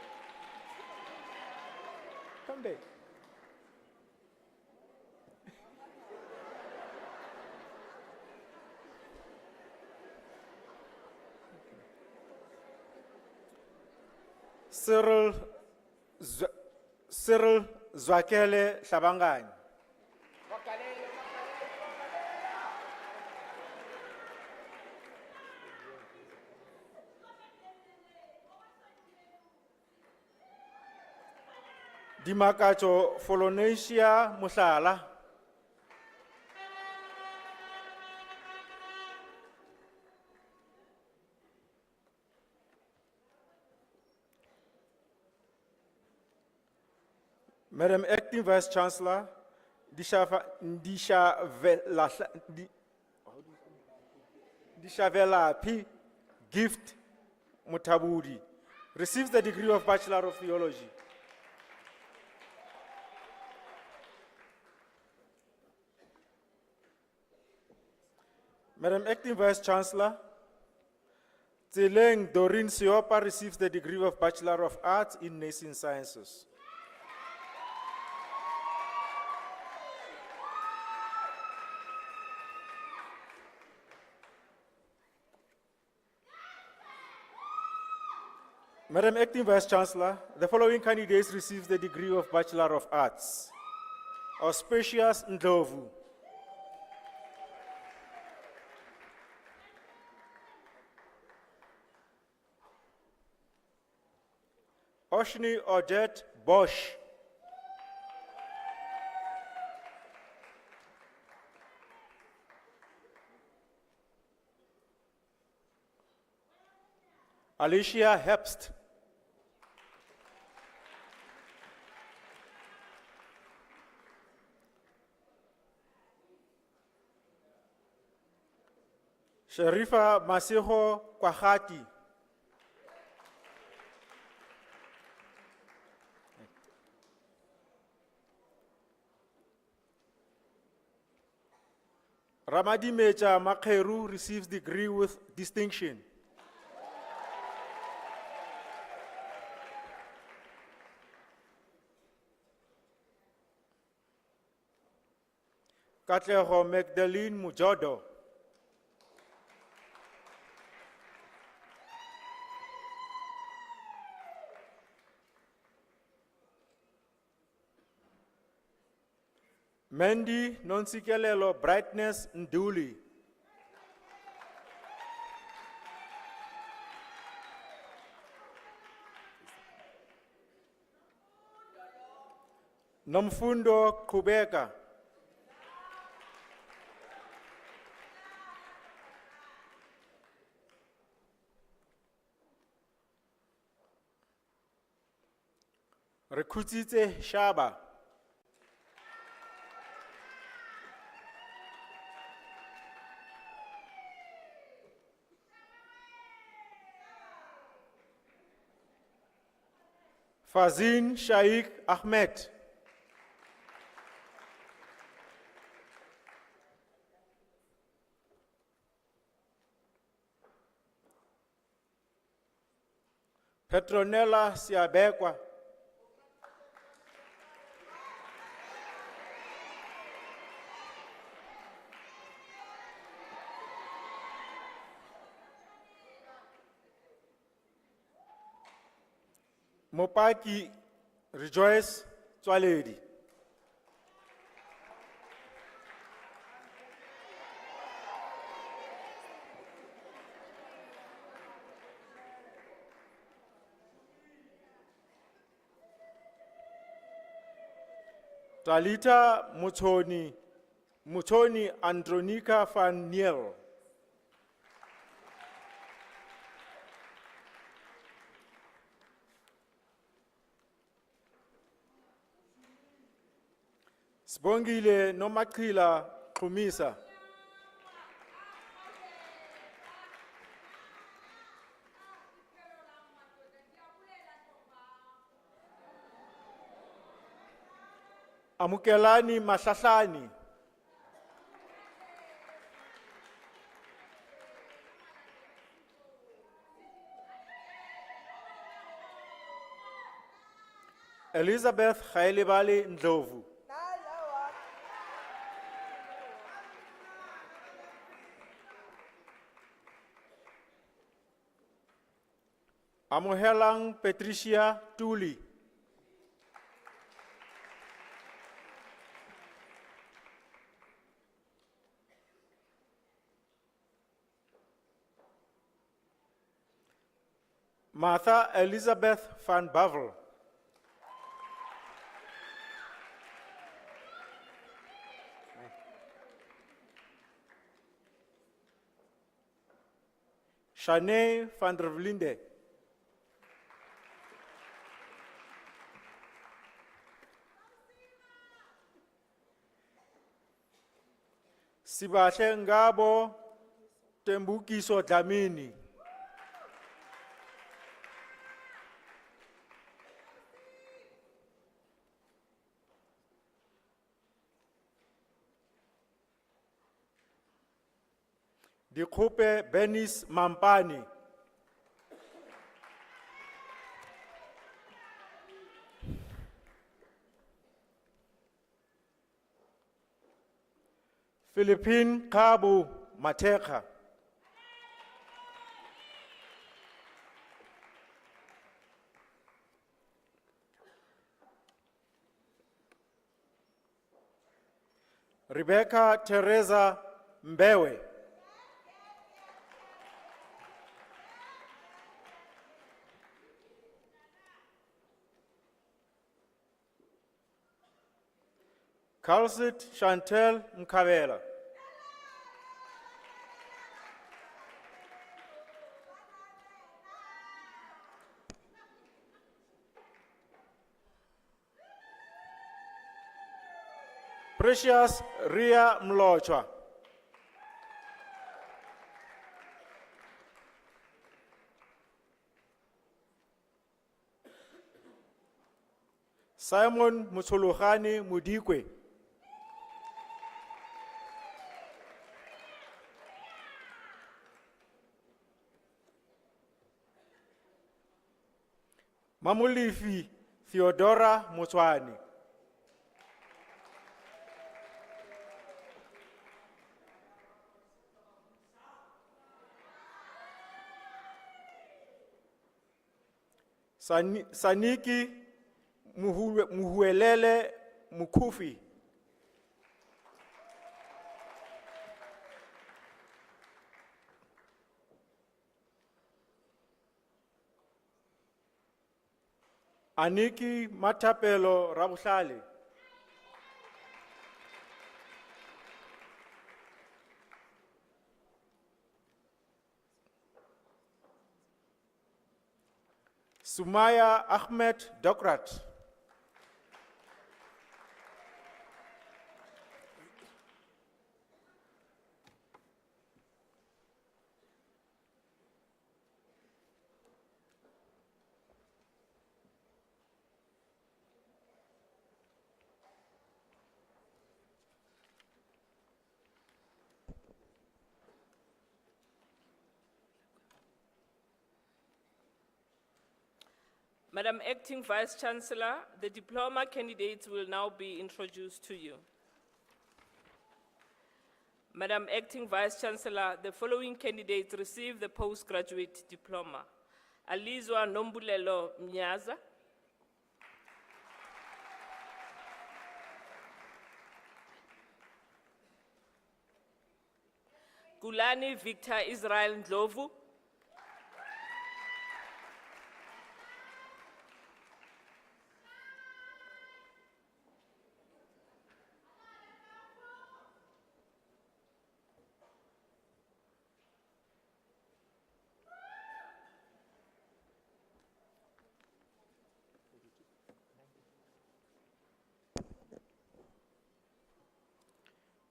Come back. Cyril Zwakele Shabangani. Dimakacho Folonesia Musala. Madam Acting Vice Chancellor, Dishavela P. Gift Mutabudi receives the degree of Bachelor of Theology. Madam Acting Vice Chancellor, Tseleng Doreen Siopa receives the degree of Bachelor of Arts in Nursing Sciences. Madam Acting Vice Chancellor, the following candidates receive the degree of Bachelor of Arts. Auspicious Ndlovu. Oshni Odette Bosch. Alicia Hepst. Sharifa Masiho Kwahati. Ramadi Mecha Makheru receives degree with distinction. Katleho Magdalene Mujodo. Mandy Nonsikelelo Brightness Nduli. Nomfundo Kubeka. Rekutite Shaba. Fazin Shaikh Ahmed. Petronella Siabekwa. Mopaki Rejoice Twaledi. Talita Mutoni Andronika van Niel. Sibongile Nomakila Xhumisa. Amukelani Mahlahlani. Elizabeth Khailibali Ndlovu. Amohelang Patricia Tuli. Martha Elizabeth van Bavel. Shanae van der Vlinde. Sibahle Ngabo Tembukiso Dlamini. Dikhupe Benis Mampani. Philippine Kabu Mateka. Rebecca Teresa Mbewe. Kalsit Chantel Mkabela. Precious Ria Mlochwa. Simon Mutsulugani Mudikwe. Mamulifi Theodora Motswani. Saniki Muhuelele Mukufi. Aniki Matapelo Rabuhlali. Sumaya Ahmed Dokrat. Madam Acting Vice Chancellor, the diploma candidates will now be introduced to you. Madam Acting Vice Chancellor, the following candidates received the postgraduate diploma. Alizwa Nombulelo Mnyaza. Gulani Victor Israel Ndlovu.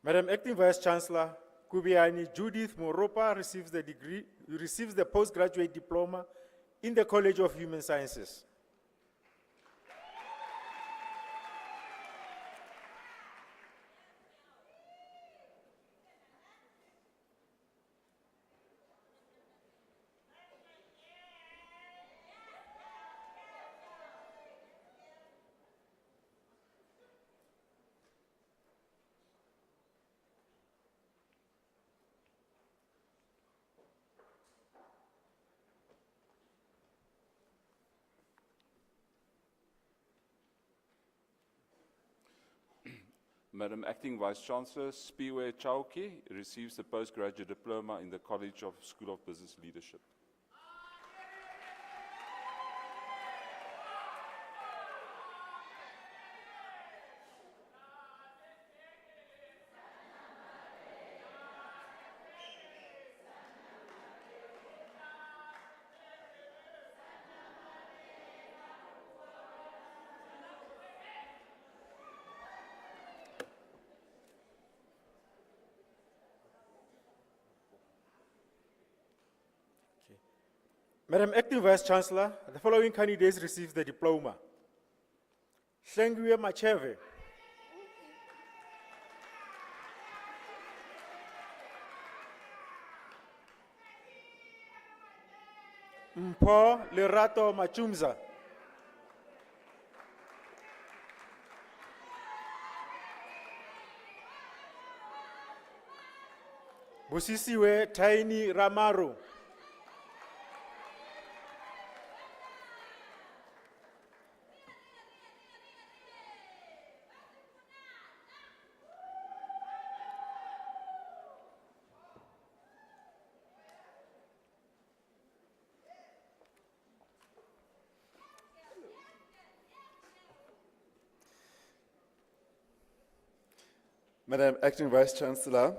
Madam Acting Vice Chancellor, Kubiani Judith Moropa receives the postgraduate diploma in the College of Human Sciences. Madam Acting Vice Chancellor, Spiwe Chauke receives the postgraduate diploma in the College of School of Business Leadership. Madam Acting Vice Chancellor, the following candidates receive the diploma. Hlengiwe Macheve. Mpho Lerato Machumza. Busisiwe Taini Ramaro. Madam Acting Vice Chancellor,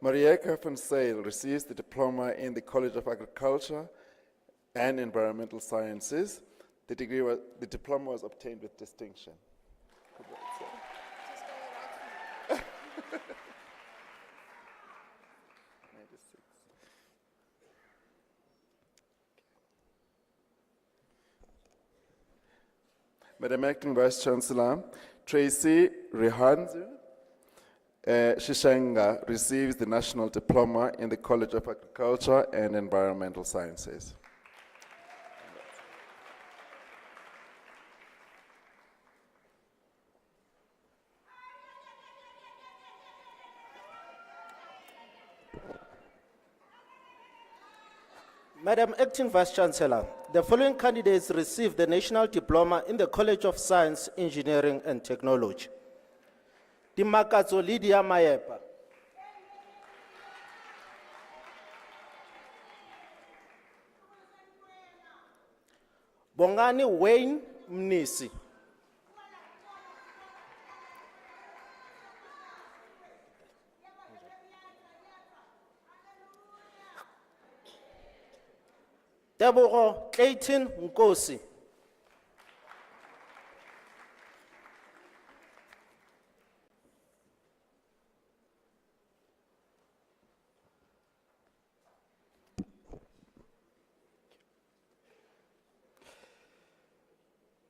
Marieka van Sale receives the diploma in the College of Agriculture and Environmental Sciences. The diploma was obtained with distinction. Madam Acting Vice Chancellor, Tracy Rihanzu Shishenga receives the National Diploma in the College of Agriculture and Environmental Sciences. Madam Acting Vice Chancellor, the following candidates received the National Diploma in the College of Science, Engineering and Technology. Dimakatso Lydia Mayepa. Bongani Wayne Mnisi. Tebogo Clayton Nkosi.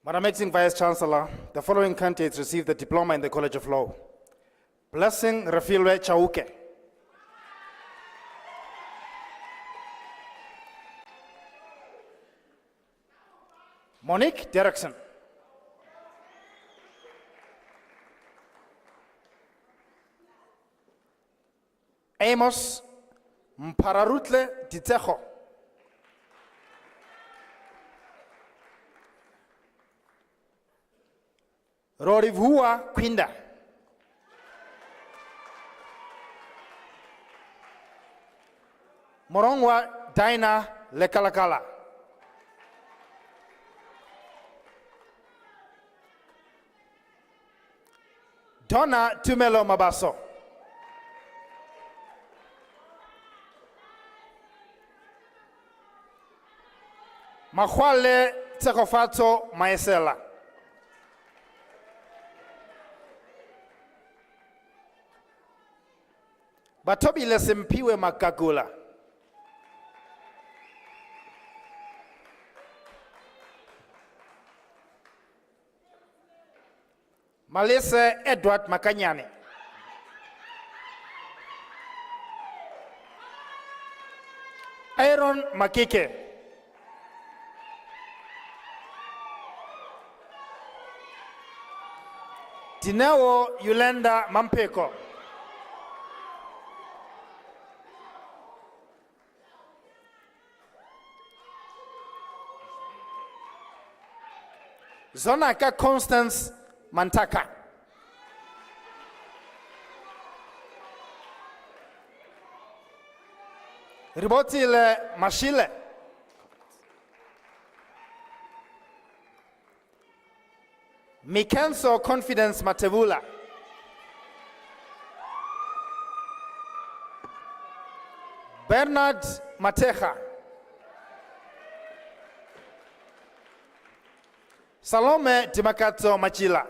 Madam Acting Vice Chancellor, the following candidates received the diploma in the College of Law. Blessing Refilwe Chauke. Monique Derrickson. Amos Mpararutle Ditsejo. Rorivua Quinda. Morongwa Daina Lekalakala. Donna Tumelo Mabaso. Mahwale Tsekofatso Maesela. Batobile Sempiwe Makagula. Malese Edward Makanyane. Aaron Makike. Dineo Yolanda Mampeko. Zonaka Constance Mantaka. Ribotile Mashile. Mikenso Confidence Matevula. Bernard Mateja. Salome Timakato Machila.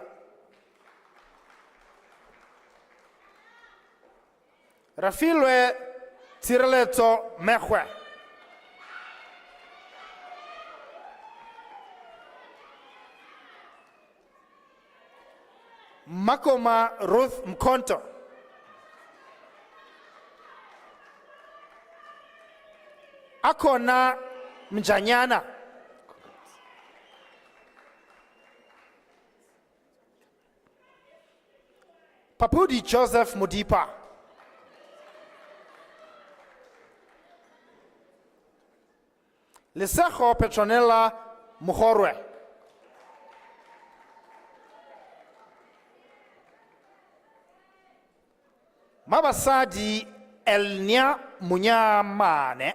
Rafilwe Tireleto Mehwe. Makoma Ruth Mkonto. Akona Mjanyana. Papudi Joseph Mudipa. Lesejo Petronella Muhorwe. Mabasadi Elnia Munyamane.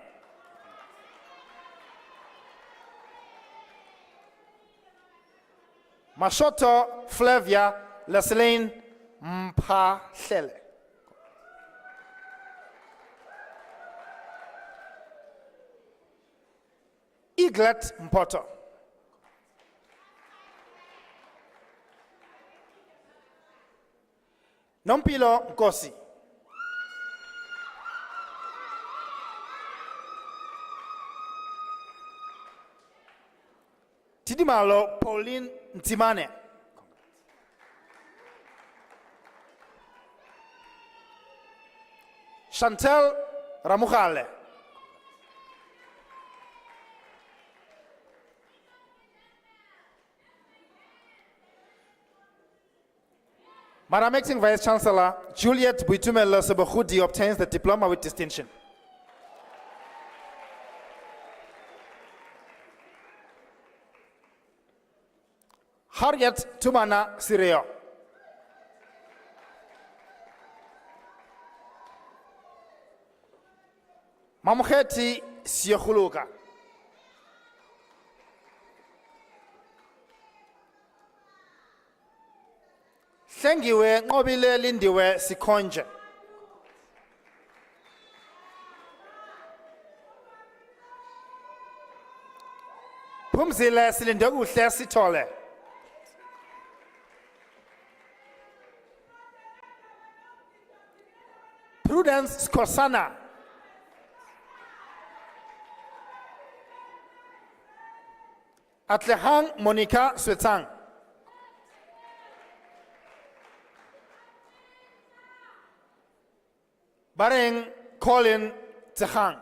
Mashoto Flavia Lesline Mpahlele. Iglet Mpoto. Nompilo Nkosi. Tidimalo Pauline Ntimane. Chantel Ramukhale. Madam Acting Vice Chancellor, Juliet Buitumelo Sebehudi obtains the diploma with distinction. Harriet Tumana Sireo. Mamkheti Siyokhuluka. Sengiwe Ngobile Lindiwe Sikonje. Pumzile Silindoguhle Sitole. Prudence Skosana. Atlehang Monica Swetang. Bareng Colin Tehang.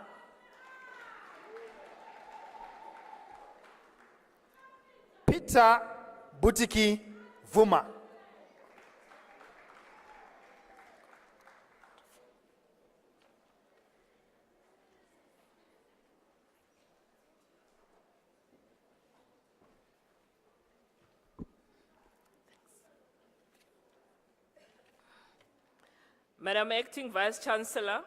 Peter Butiki Vuma. Madam Acting Vice Chancellor,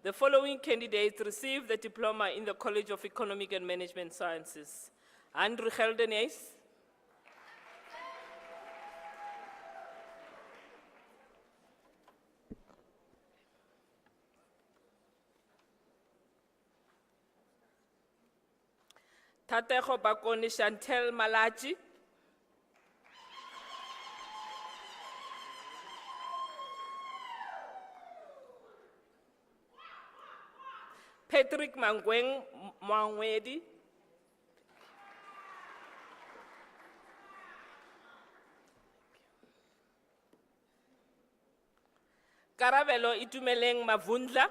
the following candidates received the diploma in the College of Economic and Management Sciences. Andrew Geldenhuys, Tatejo Bakoni Chantel Malachi, Patrick Mangweng Mwangwedi. Karabelo Itumeleng Mavundla.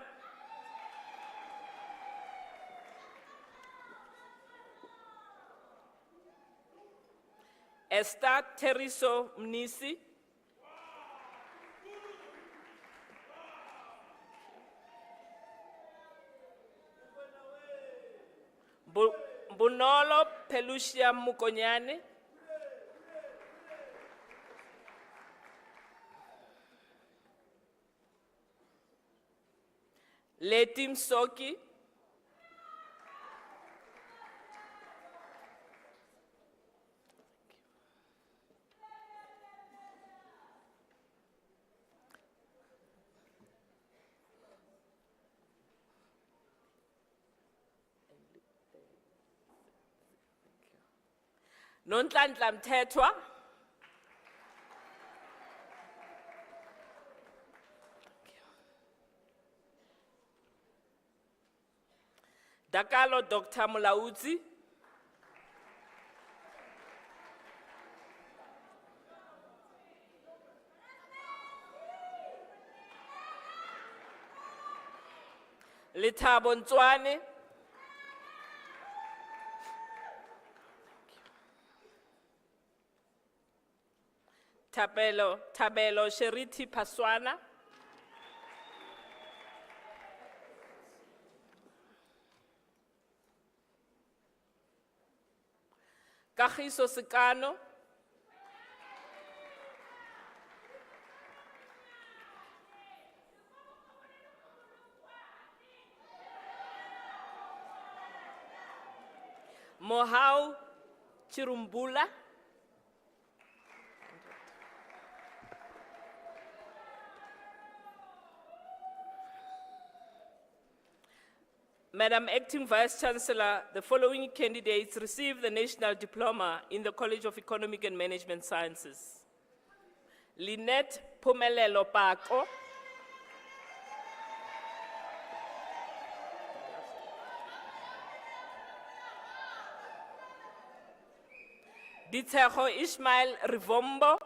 Esther Teriso Mnisi. Bunolo Pelusia Mukonyane. Letim Soki. Nonhlanhla Mthethwa. Dakalo Dr. Mulaudzi. Lethabo Ntswane. Tabelo Sheriti Paswana. Kagiso Sekano. Mohau Chirumbula. Madam Acting Vice Chancellor, the following candidates received the National Diploma in the College of Economic and Management Sciences. Lynette Pumelelo Pako. Ditsejo Ismail Rivombo.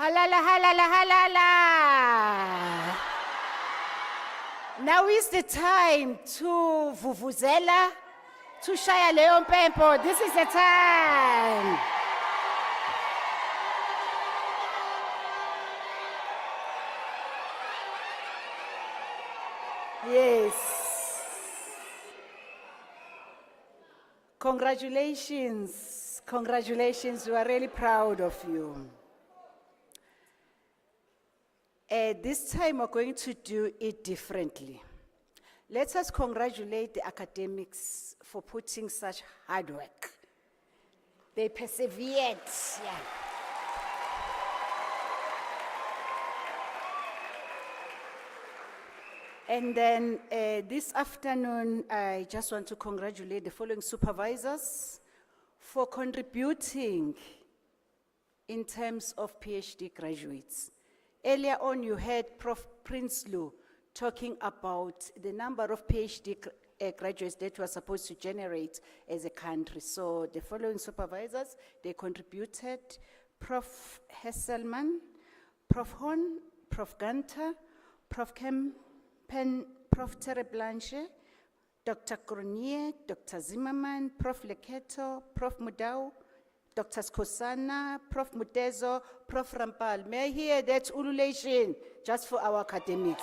Halala, halala, halala. Now is the time to vuvuzela, to shaya leon pempo. This is the time. Yes. Congratulations, congratulations, we are really proud of you. This time we're going to do it differently. Let us congratulate the academics for putting such hard work. They persevered, yeah. And then this afternoon, I just want to congratulate the following supervisors for contributing in terms of PhD graduates. Earlier on, you heard Prof. Prinsloo talking about the number of PhD graduates that we're supposed to generate as a country. So the following supervisors, they contributed: Prof. Hesselman, Prof. Horn, Prof. Gunter, Prof. Kempen, Prof. Terre Blanche, Dr. Grenier, Dr. Zimmerman, Prof. Leketo, Prof. Mudau, Dr. Skosana, Prof. Mutezo, Prof. Rampal. May I hear that ululation just for our academics?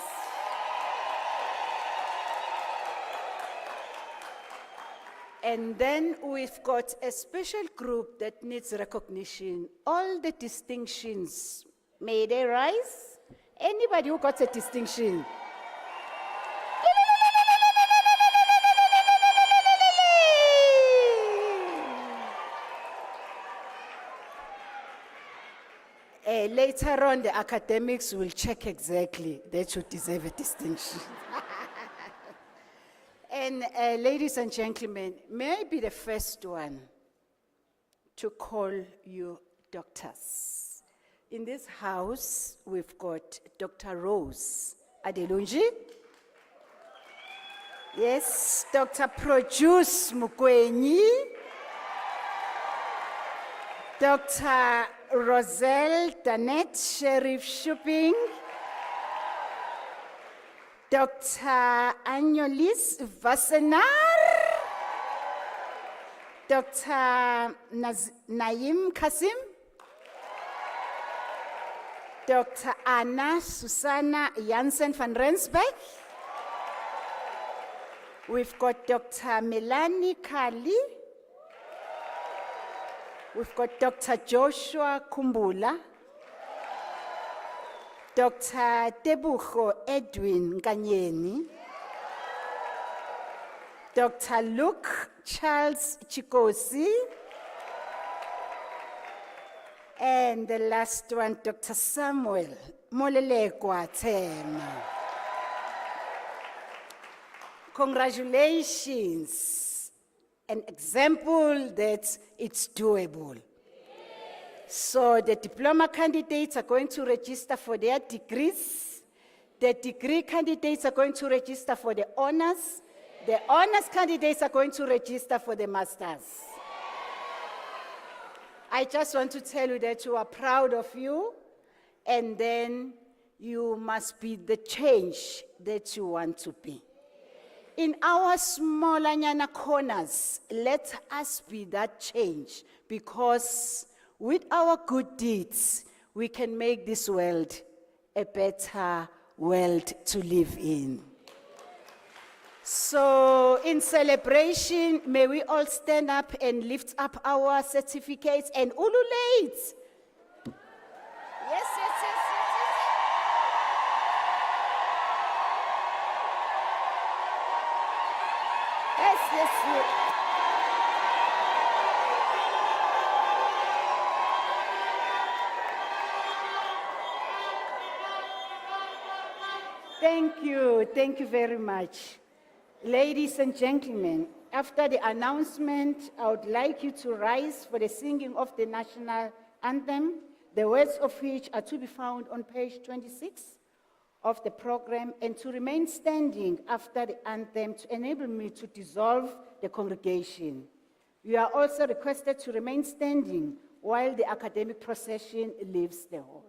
And then we've got a special group that needs recognition. All the distinctions, may they rise? Anybody who got a distinction? Later on, the academics will check exactly that you deserve a distinction. And ladies and gentlemen, may I be the first one to call you doctors. In this house, we've got Dr. Rose Adelunji. Yes, Dr. Produce Mukwenyi. Dr. Roselle Danette Sheriff Shopping. Dr. Anyolis Vasenar. Dr. Naim Kasim. Dr. Anna Susanna Jansen van Rensbeck. We've got Dr. Melanie Kali. We've got Dr. Joshua Kumbula. Dr. Tebucho Edwin Kanyeni. Dr. Luke Charles Chikosi. And the last one, Dr. Samuel Molelekwa Tema. Congratulations. An example that it's doable. So the diploma candidates are going to register for their degrees. The degree candidates are going to register for the honors. The honors candidates are going to register for the masters. I just want to tell you that you are proud of you, and then you must be the change that you want to be. In our small Anyana corners, let us be that change, because with our good deeds, we can make this world a better world to live in. So in celebration, may we all stand up and lift up our certificates and ululate. Yes, yes, yes, yes. Yes, yes, yes. Thank you very much. Ladies and gentlemen, after the announcement, I would like you to rise for the singing of the national anthem, the words of which are to be found on page 26 of the program, and to remain standing after the anthem to enable me to dissolve the congregation. You are also requested to remain standing while the academic procession leaves the hall.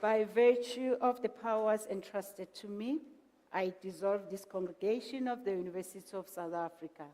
By virtue of the powers entrusted to me, I dissolve this congregation of the University of South Africa.